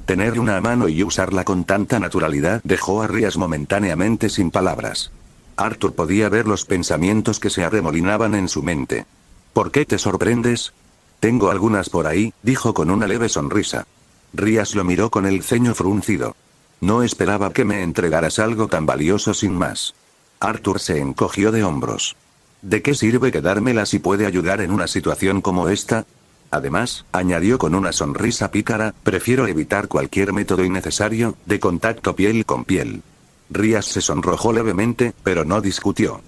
Tener una a mano y usarla con tanta naturalidad dejó a Rías momentáneamente sin palabras. Arthur podía ver los pensamientos que se arremolinaban en su mente. ¿Por qué te sorprendes? Tengo algunas por ahí, dijo con una leve sonrisa. Rías lo miró con el ceño fruncido. No esperaba que me entregaras algo tan valioso sin más. Arthur se encogió de hombros. ¿De qué sirve quedármela si puede ayudar en una situación como esta? Además, añadió con una sonrisa pícara, prefiero evitar cualquier método innecesario, de contacto piel con piel. Rías se sonrojó levemente, pero no discutió.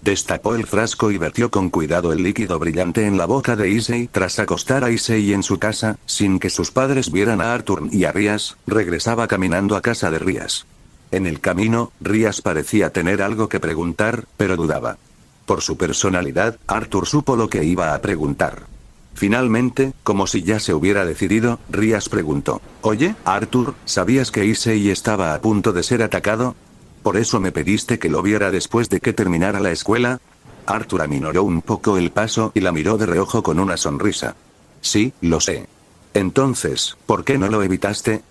Destapó el frasco y vertió con cuidado el líquido brillante en la boca de Issei. Tras acostar a Issei en su casa, sin que sus padres vieran a Arthur y a Rías, regresaba caminando a casa de Rías. En el camino, Rías parecía tener algo que preguntar, pero dudaba. Por su personalidad, Arthur supo lo que iba a preguntar. Finalmente, como si ya se hubiera decidido, Rías preguntó: Oye, Arthur, ¿sabías que Issei estaba a punto de ser atacado? ¿Por eso me pediste que lo viera después de que terminara la escuela? Arthur aminoró un poco el paso y la miró de reojo con una sonrisa. Sí, lo sé. Entonces, ¿por qué no lo evitaste?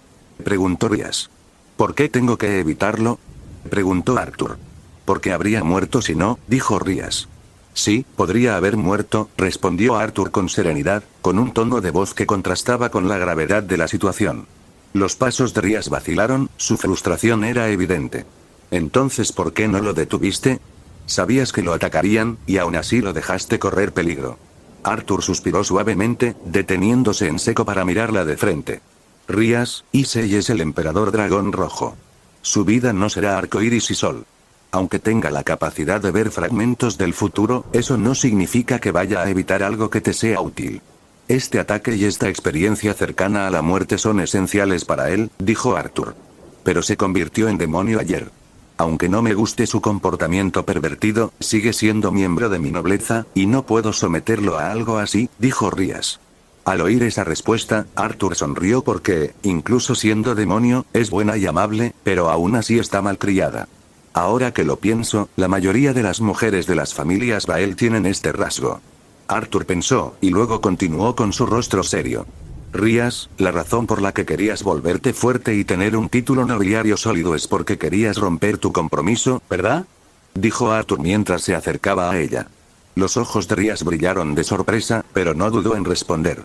Preguntó Rías. ¿Por qué tengo que evitarlo? Preguntó Arthur. Porque habría muerto si no, dijo Rías. Sí, podría haber muerto, respondió Arthur con serenidad, con un tono de voz que contrastaba con la gravedad de la situación. Los pasos de Rías vacilaron, su frustración era evidente. Entonces, ¿por qué no lo detuviste? Sabías que lo atacarían, y aún así lo dejaste correr peligro. Arthur suspiró suavemente, deteniéndose en seco para mirarla de frente. Rías, Issei es el emperador dragón rojo. Su vida no será arcoíris y sol. Aunque tenga la capacidad de ver fragmentos del futuro, eso no significa que vaya a evitar algo que te sea útil. Este ataque y esta experiencia cercana a la muerte son esenciales para él, dijo Arthur. Pero se convirtió en demonio ayer. Aunque no me guste su comportamiento pervertido, sigue siendo miembro de mi nobleza, y no puedo someterlo a algo así, dijo Rías. Al oír esa respuesta, Arthur sonrió porque, incluso siendo demonio, es buena y amable, pero aún así está malcriada. Ahora que lo pienso, la mayoría de las mujeres de las familias Bael tienen este rasgo. Arthur pensó, y luego continuó con su rostro serio. Rías, la razón por la que querías volverte fuerte y tener un título nobiliario sólido es porque querías romper tu compromiso, ¿verdad? Dijo Arthur mientras se acercaba a ella. Los ojos de Rías brillaron de sorpresa, pero no dudó en responder.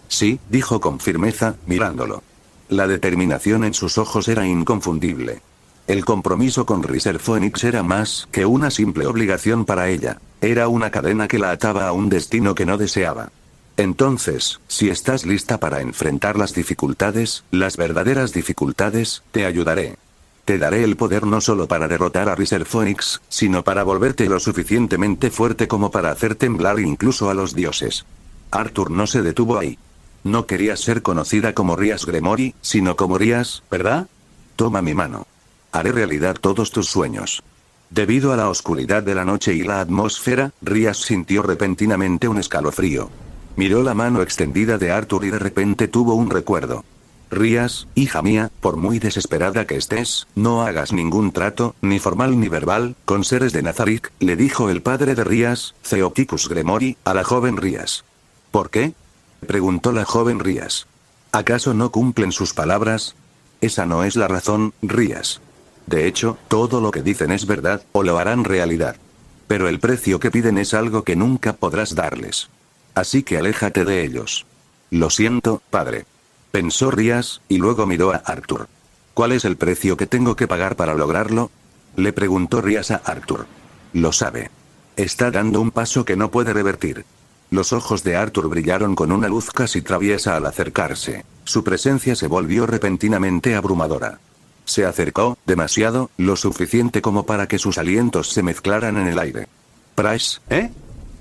Sí, dijo con firmeza, mirándolo. La determinación en sus ojos era inconfundible. El compromiso con Riser Phoenix era más que una simple obligación para ella. Era una cadena que la ataba a un destino que no deseaba. Entonces, si estás lista para enfrentar las dificultades, las verdaderas dificultades, te ayudaré. Te daré el poder no solo para derrotar a Riser Phoenix, sino para volverte lo suficientemente fuerte como para hacer temblar incluso a los dioses. Arthur no se detuvo ahí. No querías ser conocida como Rías Gremory, sino como Rías, ¿verdad? Toma mi mano. Haré realidad todos tus sueños. Debido a la oscuridad de la noche y la atmósfera, Rías sintió repentinamente un escalofrío. Miró la mano extendida de Arthur y de repente tuvo un recuerdo. Rías, hija mía, por muy desesperada que estés, no hagas ningún trato, ni formal ni verbal, con seres de Nazarick, le dijo el padre de Rías, Theoticus Gremory, a la joven Rías. ¿Por qué? Preguntó la joven Rías. ¿Acaso no cumplen sus palabras? Esa no es la razón, Rías. De hecho, todo lo que dicen es verdad, o lo harán realidad. Pero el precio que piden es algo que nunca podrás darles. Así que aléjate de ellos. Lo siento, padre. Pensó Rías, y luego miró a Arthur. ¿Cuál es el precio que tengo que pagar para lograrlo? Le preguntó Rías a Arthur. Lo sabe. Está dando un paso que no puede revertir. Los ojos de Arthur brillaron con una luz casi traviesa al acercarse. Su presencia se volvió repentinamente abrumadora. Se acercó, demasiado, lo suficiente como para que sus alientos se mezclaran en el aire. «Price, ¿eh?»,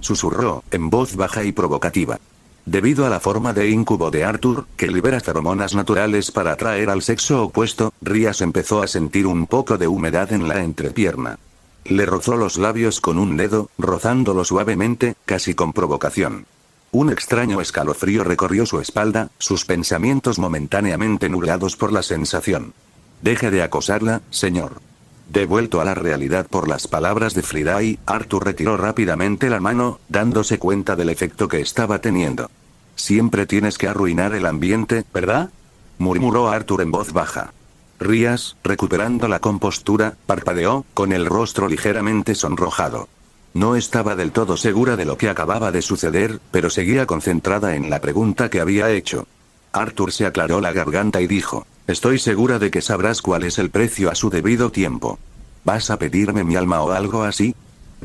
susurró, en voz baja y provocativa. Debido a la forma de incubo de Arthur, que libera feromonas naturales para atraer al sexo opuesto, Rías empezó a sentir un poco de humedad en la entrepierna. Le rozó los labios con un dedo, rozándolo suavemente, casi con provocación. Un extraño escalofrío recorrió su espalda, sus pensamientos momentáneamente nublados por la sensación. «Deje de acosarla, señor». Devuelto a la realidad por las palabras de Friday, Arthur retiró rápidamente la mano, dándose cuenta del efecto que estaba teniendo. «Siempre tienes que arruinar el ambiente, ¿verdad?», murmuró Arthur en voz baja. Rías, recuperando la compostura, parpadeó, con el rostro ligeramente sonrojado. No estaba del todo segura de lo que acababa de suceder, pero seguía concentrada en la pregunta que había hecho. Arthur se aclaró la garganta y dijo: «Estoy segura de que sabrás cuál es el precio a su debido tiempo». «¿Vas a pedirme mi alma o algo así?»,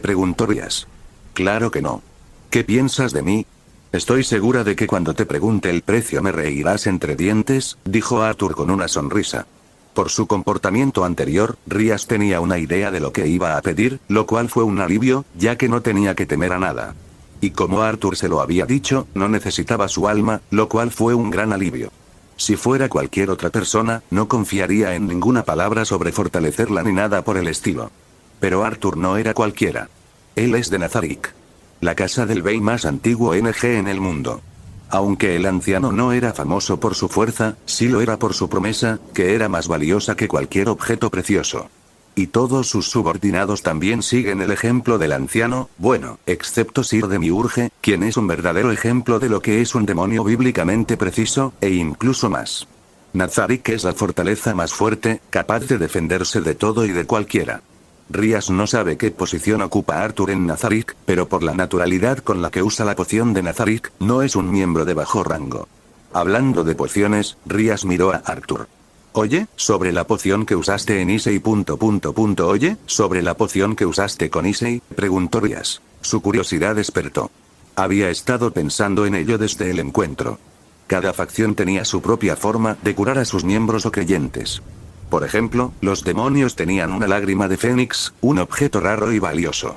preguntó Rías. «Claro que no. ¿Qué piensas de mí?». «Estoy segura de que cuando te pregunte el precio me reirás entre dientes», dijo Arthur con una sonrisa. Por su comportamiento anterior, Rías tenía una idea de lo que iba a pedir, lo cual fue un alivio, ya que no tenía que temer a nada. Y como Arthur se lo había dicho, no necesitaba su alma, lo cual fue un gran alivio. Si fuera cualquier otra persona, no confiaría en ninguna palabra sobre fortalecerla ni nada por el estilo. Pero Arthur no era cualquiera. Él es de Nazarick, la casa del Bey más antiguo NG en el mundo. Aunque el anciano no era famoso por su fuerza, sí lo era por su promesa, que era más valiosa que cualquier objeto precioso. Y todos sus subordinados también siguen el ejemplo del anciano, bueno, excepto Sir Demiurge, quien es un verdadero ejemplo de lo que es un demonio bíblicamente preciso, e incluso más. Nazarick es la fortaleza más fuerte, capaz de defenderse de todo y de cualquiera. Rías no sabe qué posición ocupa Arthur en Nazarick, pero por la naturalidad con la que usa la poción de Nazarick, no es un miembro de bajo rango. Hablando de pociones, Rías miró a Arthur. «Oye, sobre la poción que usaste en Issei... Oye, sobre la poción que usaste con Issei», preguntó Rías. Su curiosidad despertó. Había estado pensando en ello desde el encuentro. Cada facción tenía su propia forma de curar a sus miembros o creyentes. Por ejemplo, los demonios tenían una lágrima de Fénix, un objeto raro y valioso.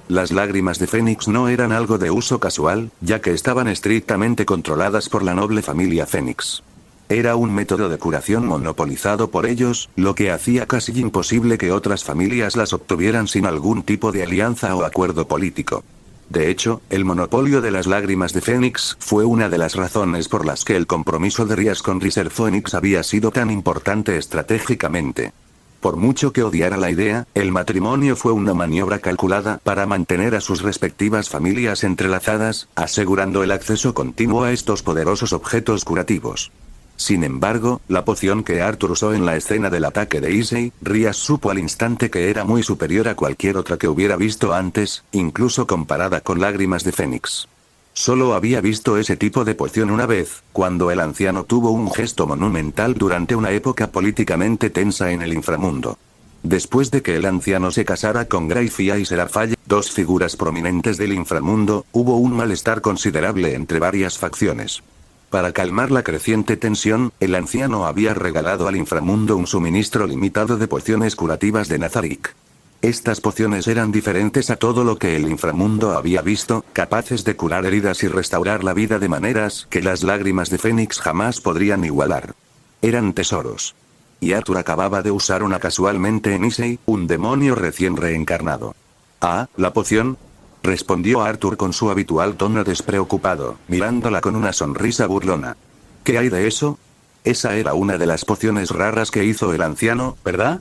Las lágrimas de Fénix no eran algo de uso casual, ya que estaban estrictamente controladas por la noble familia Fénix. Era un método de curación monopolizado por ellos, lo que hacía casi imposible que otras familias las obtuvieran sin algún tipo de alianza o acuerdo político. De hecho, el monopolio de las lágrimas de Fénix fue una de las razones por las que el compromiso de Rías con Riser Phoenix había sido tan importante estratégicamente. Por mucho que odiara la idea, el matrimonio fue una maniobra calculada para mantener a sus respectivas familias entrelazadas, asegurando el acceso continuo a estos poderosos objetos curativos. Sin embargo, la poción que Arthur usó en la escena del ataque de Issei, Rías supo al instante que era muy superior a cualquier otra que hubiera visto antes, incluso comparada con lágrimas de Fénix. Solo había visto ese tipo de poción una vez, cuando el anciano tuvo un gesto monumental durante una época políticamente tensa en el inframundo. Después de que el anciano se casara con Grayfia y Seraphaya, dos figuras prominentes del inframundo, hubo un malestar considerable entre varias facciones. Para calmar la creciente tensión, el anciano había regalado al inframundo un suministro limitado de pociones curativas de Nazarick. Estas pociones eran diferentes a todo lo que el inframundo había visto, capaces de curar heridas y restaurar la vida de maneras que las lágrimas de Fénix jamás podrían igualar. Eran tesoros. Y Arthur acababa de usar una casualmente en Issei, un demonio recién reencarnado. «Ah, la poción», respondió Arthur con su habitual tono despreocupado, mirándola con una sonrisa burlona. «¿Qué hay de eso? Esa era una de las pociones raras que hizo el anciano, ¿verdad?»,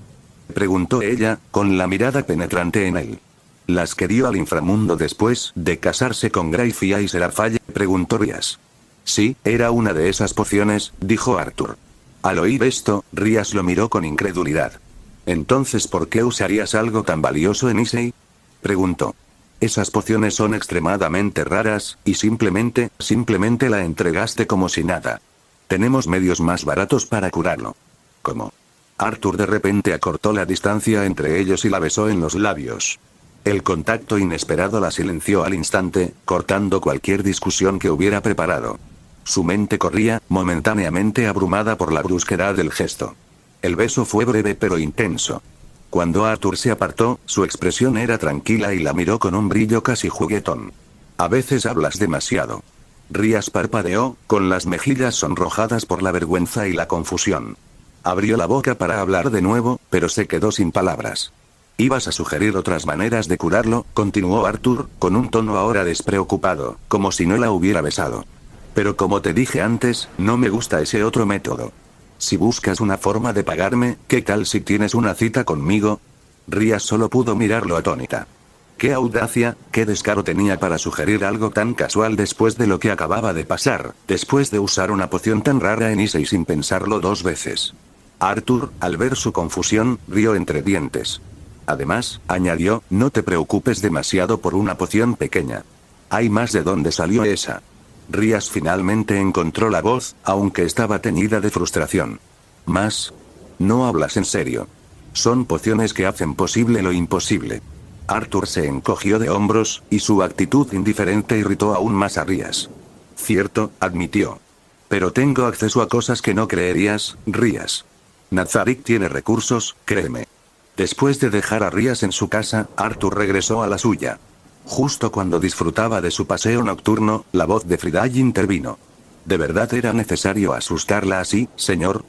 preguntó ella, con la mirada penetrante en él. «¿Las que dio al inframundo después de casarse con Grayfia y Seraphaya?», preguntó Rías. «Sí, era una de esas pociones», dijo Arthur. Al oír esto, Rías lo miró con incredulidad. «¿Entonces por qué usarías algo tan valioso en Issei?», preguntó. «Esas pociones son extremadamente raras, y simplemente la entregaste como si nada. Tenemos medios más baratos para curarlo». «¿Cómo?». Arthur de repente acortó la distancia entre ellos y la besó en los labios. El contacto inesperado la silenció al instante, cortando cualquier discusión que hubiera preparado. Su mente corría, momentáneamente abrumada por la brusquedad del gesto. El beso fue breve pero intenso. Cuando Arthur se apartó, su expresión era tranquila y la miró con un brillo casi juguetón. «A veces hablas demasiado». Rías parpadeó, con las mejillas sonrojadas por la vergüenza y la confusión. Abrió la boca para hablar de nuevo, pero se quedó sin palabras. «¿Ibas a sugerir otras maneras de curarlo?», continuó Arthur, con un tono ahora despreocupado, como si no la hubiera besado. «Pero como te dije antes, no me gusta ese otro método. Si buscas una forma de pagarme, ¿qué tal si tienes una cita conmigo?». Rías solo pudo mirarlo atónita. Qué audacia, qué descaro tenía para sugerir algo tan casual después de lo que acababa de pasar, después de usar una poción tan rara en Issei sin pensarlo dos veces. Arthur, al ver su confusión, rió entre dientes. Además, añadió, «no te preocupes demasiado por una poción pequeña. Hay más de dónde salió esa». Rías finalmente encontró la voz, aunque estaba teñida de frustración. «¿Más? No hablas en serio. Son pociones que hacen posible lo imposible». Arthur se encogió de hombros, y su actitud indiferente irritó aún más a Rías. «Cierto», admitió. «Pero tengo acceso a cosas que no creerías, Rías. Nazarick tiene recursos, créeme». Después de dejar a Rías en su casa, Arthur regresó a la suya. Justo cuando disfrutaba de su paseo nocturno, la voz de Friday intervino. «¿De verdad era necesario asustarla así, señor?»,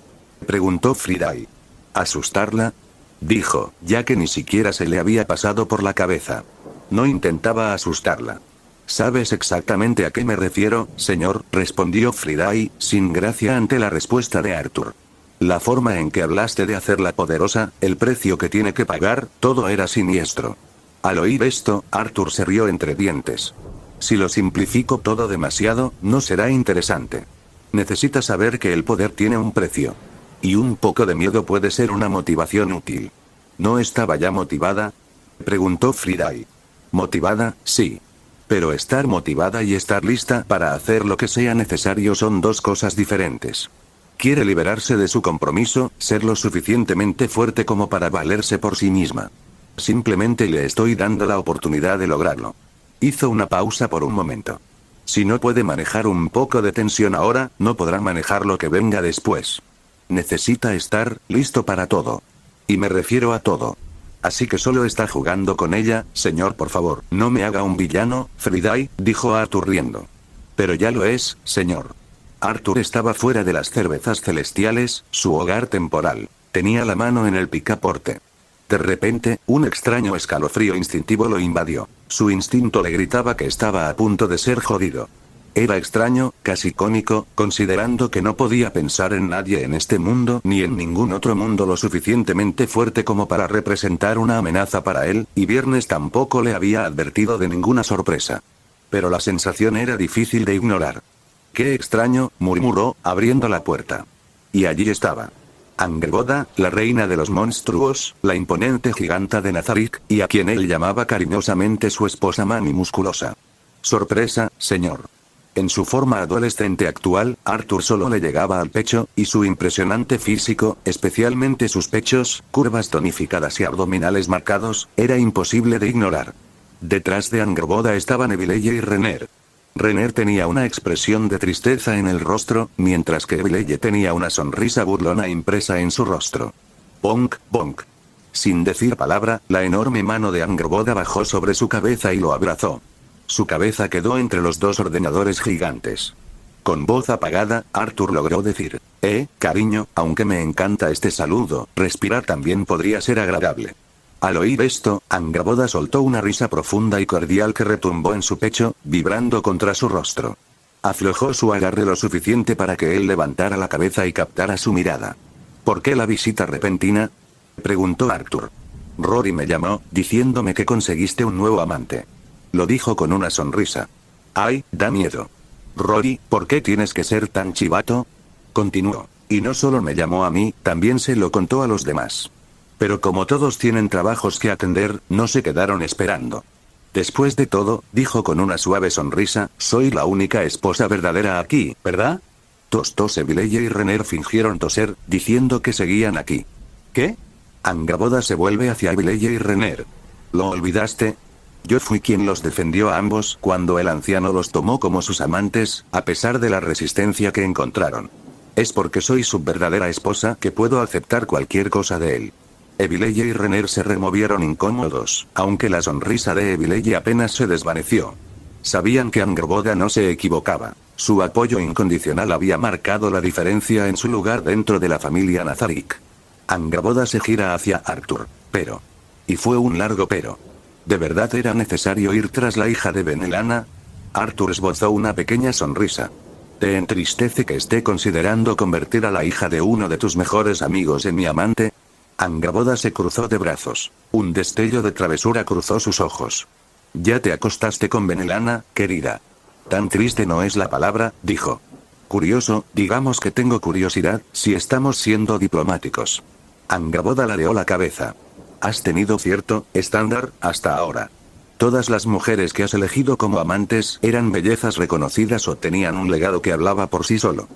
preguntó Friday. «¿Asustarla?», dijo, ya que ni siquiera se le había pasado por la cabeza. No intentaba asustarla. «¿Sabes exactamente a qué me refiero, señor?», respondió Friday, sin gracia ante la respuesta de Arthur. «La forma en que hablaste de hacerla poderosa, el precio que tiene que pagar, todo era siniestro». Al oír esto, Arthur se rió entre dientes. «Si lo simplifico todo demasiado, no será interesante. Necesitas saber que el poder tiene un precio. Y un poco de miedo puede ser una motivación útil». «¿No estaba ya motivada?», preguntó Friday. «Motivada, sí. Pero estar motivada y estar lista para hacer lo que sea necesario son dos cosas diferentes. Quiere liberarse de su compromiso, ser lo suficientemente fuerte como para valerse por sí misma. Simplemente le estoy dando la oportunidad de lograrlo». Hizo una pausa por un momento. «Si no puede manejar un poco de tensión ahora, no podrá manejar lo que venga después. Necesita estar listo para todo. Y me refiero a todo. Así que solo está jugando con ella, señor, por favor. No me haga un villano, Friday», dijo Arthur riendo. «Pero ya lo es, señor». Arthur estaba fuera de las cervezas celestiales, su hogar temporal. Tenía la mano en el picaporte. De repente, un extraño escalofrío instintivo lo invadió. Su instinto le gritaba que estaba a punto de ser jodido. Era extraño, casi cómico, considerando que no podía pensar en nadie en este mundo ni en ningún otro mundo lo suficientemente fuerte como para representar una amenaza para él, y Viernes tampoco le había advertido de ninguna sorpresa. Pero la sensación era difícil de ignorar. «Qué extraño», murmuró, abriendo la puerta. Y allí estaba Angrboda, la reina de los monstruos, la imponente giganta de Nazarick, y a quien él llamaba cariñosamente su esposa Mami musculosa. Sorpresa, señor. En su forma adolescente actual, Arthur solo le llegaba al pecho, y su impresionante físico, especialmente sus pechos, curvas tonificadas y abdominales marcados, era imposible de ignorar. Detrás de Angrboda estaban Evileye y Renner. Renner tenía una expresión de tristeza en el rostro, mientras que Evileye tenía una sonrisa burlona impresa en su rostro. Bonk, bonk. Sin decir palabra, la enorme mano de Angrboda bajó sobre su cabeza y lo abrazó. Su cabeza quedó entre los dos ordenadores gigantes. Con voz apagada, Arthur logró decir, cariño, aunque me encanta este saludo, respirar también podría ser agradable. Al oír esto, Angrboda soltó una risa profunda y cordial que retumbó en su pecho, vibrando contra su rostro. Aflojó su agarre lo suficiente para que él levantara la cabeza y captara su mirada. ¿Por qué la visita repentina?, preguntó Arthur. Rory me llamó, diciéndome que conseguiste un nuevo amante. Lo dijo con una sonrisa. Ay, da miedo. Rory, ¿por qué tienes que ser tan chivato?, continuó. Y no solo me llamó a mí, también se lo contó a los demás. Pero como todos tienen trabajos que atender, no se quedaron esperando. Después de todo, dijo con una suave sonrisa, soy la única esposa verdadera aquí, ¿verdad? Tostos Evileye y Renner fingieron toser, diciendo que seguían aquí. ¿Qué? Angrboda se vuelve hacia Evileye y Renner. ¿Lo olvidaste? Yo fui quien los defendió a ambos cuando el anciano los tomó como sus amantes, a pesar de la resistencia que encontraron. Es porque soy su verdadera esposa que puedo aceptar cualquier cosa de él. Evileye y Renner se removieron incómodos, aunque la sonrisa de Evileye apenas se desvaneció. Sabían que Angrboda no se equivocaba. Su apoyo incondicional había marcado la diferencia en su lugar dentro de la familia Nazarick. Angrboda se gira hacia Arthur. Pero. Y fue un largo pero. ¿De verdad era necesario ir tras la hija de Benelana? Arthur esbozó una pequeña sonrisa. ¿Te entristece que esté considerando convertir a la hija de uno de tus mejores amigos en mi amante? Angrboda se cruzó de brazos. Un destello de travesura cruzó sus ojos. ¿Ya te acostaste con Benelana, querida? Tan triste no es la palabra, dijo. Curioso, digamos que tengo curiosidad, si estamos siendo diplomáticos. Angrboda ladeó la cabeza. Has tenido cierto estándar hasta ahora. Todas las mujeres que has elegido como amantes eran bellezas reconocidas o tenían un legado que hablaba por sí solo.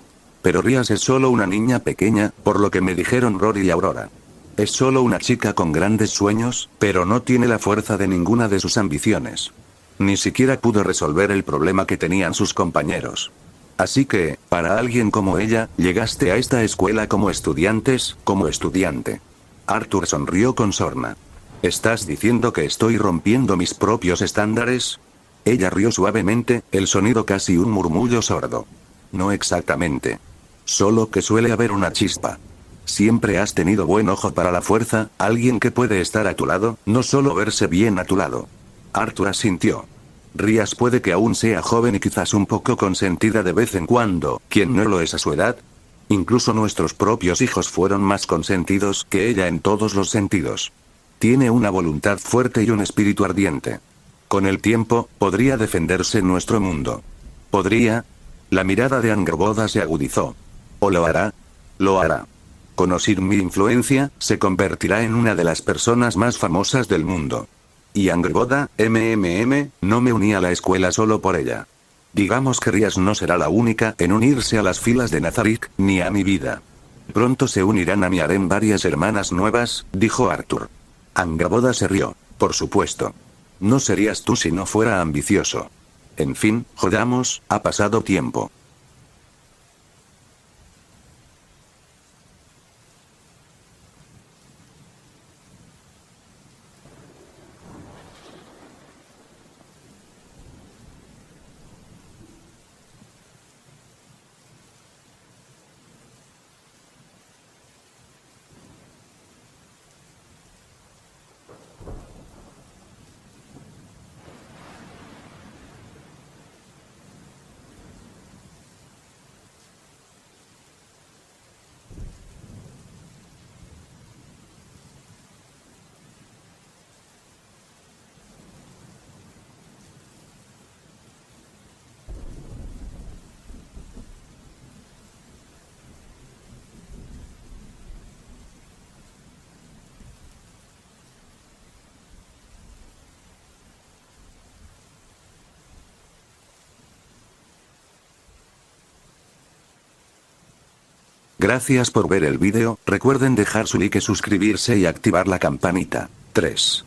Pero Rías es solo una niña pequeña, por lo que me dijeron Rory y Aurora. Es solo una chica con grandes sueños, pero no tiene la fuerza de ninguna de sus ambiciones. Ni siquiera pudo resolver el problema que tenían sus compañeros. Así que, para alguien como ella, llegaste a esta escuela como estudiantes, como estudiante. Arthur sonrió con sorna. ¿Estás diciendo que estoy rompiendo mis propios estándares? Ella rió suavemente, el sonido casi un murmullo sordo. No exactamente. Solo que suele haber una chispa. Siempre has tenido buen ojo para la fuerza, alguien que puede estar a tu lado, no solo verse bien a tu lado. Arthur asintió. Rías puede que aún sea joven y quizás un poco consentida de vez en cuando, ¿quién no lo es a su edad? Incluso nuestros propios hijos fueron más consentidos que ella en todos los sentidos. Tiene una voluntad fuerte y un espíritu ardiente. Con el tiempo, podría defenderse en nuestro mundo. ¿Podría? La mirada de Angrboda se agudizó. ¿O lo hará? Lo hará. Conocer mi influencia, se convertirá en una de las personas más famosas del mundo. Y Angrboda, no me uní a la escuela solo por ella. Digamos que Rías no será la única en unirse a las filas de Nazarick, ni a mi vida. Pronto se unirán a mi harem varias hermanas nuevas, dijo Arthur. Angrboda se rió. Por supuesto. No serías tú si no fuera ambicioso. En fin, jodamos, ha pasado tiempo. Gracias por ver el vídeo, recuerden dejar su like, suscribirse y activar la campanita. 3.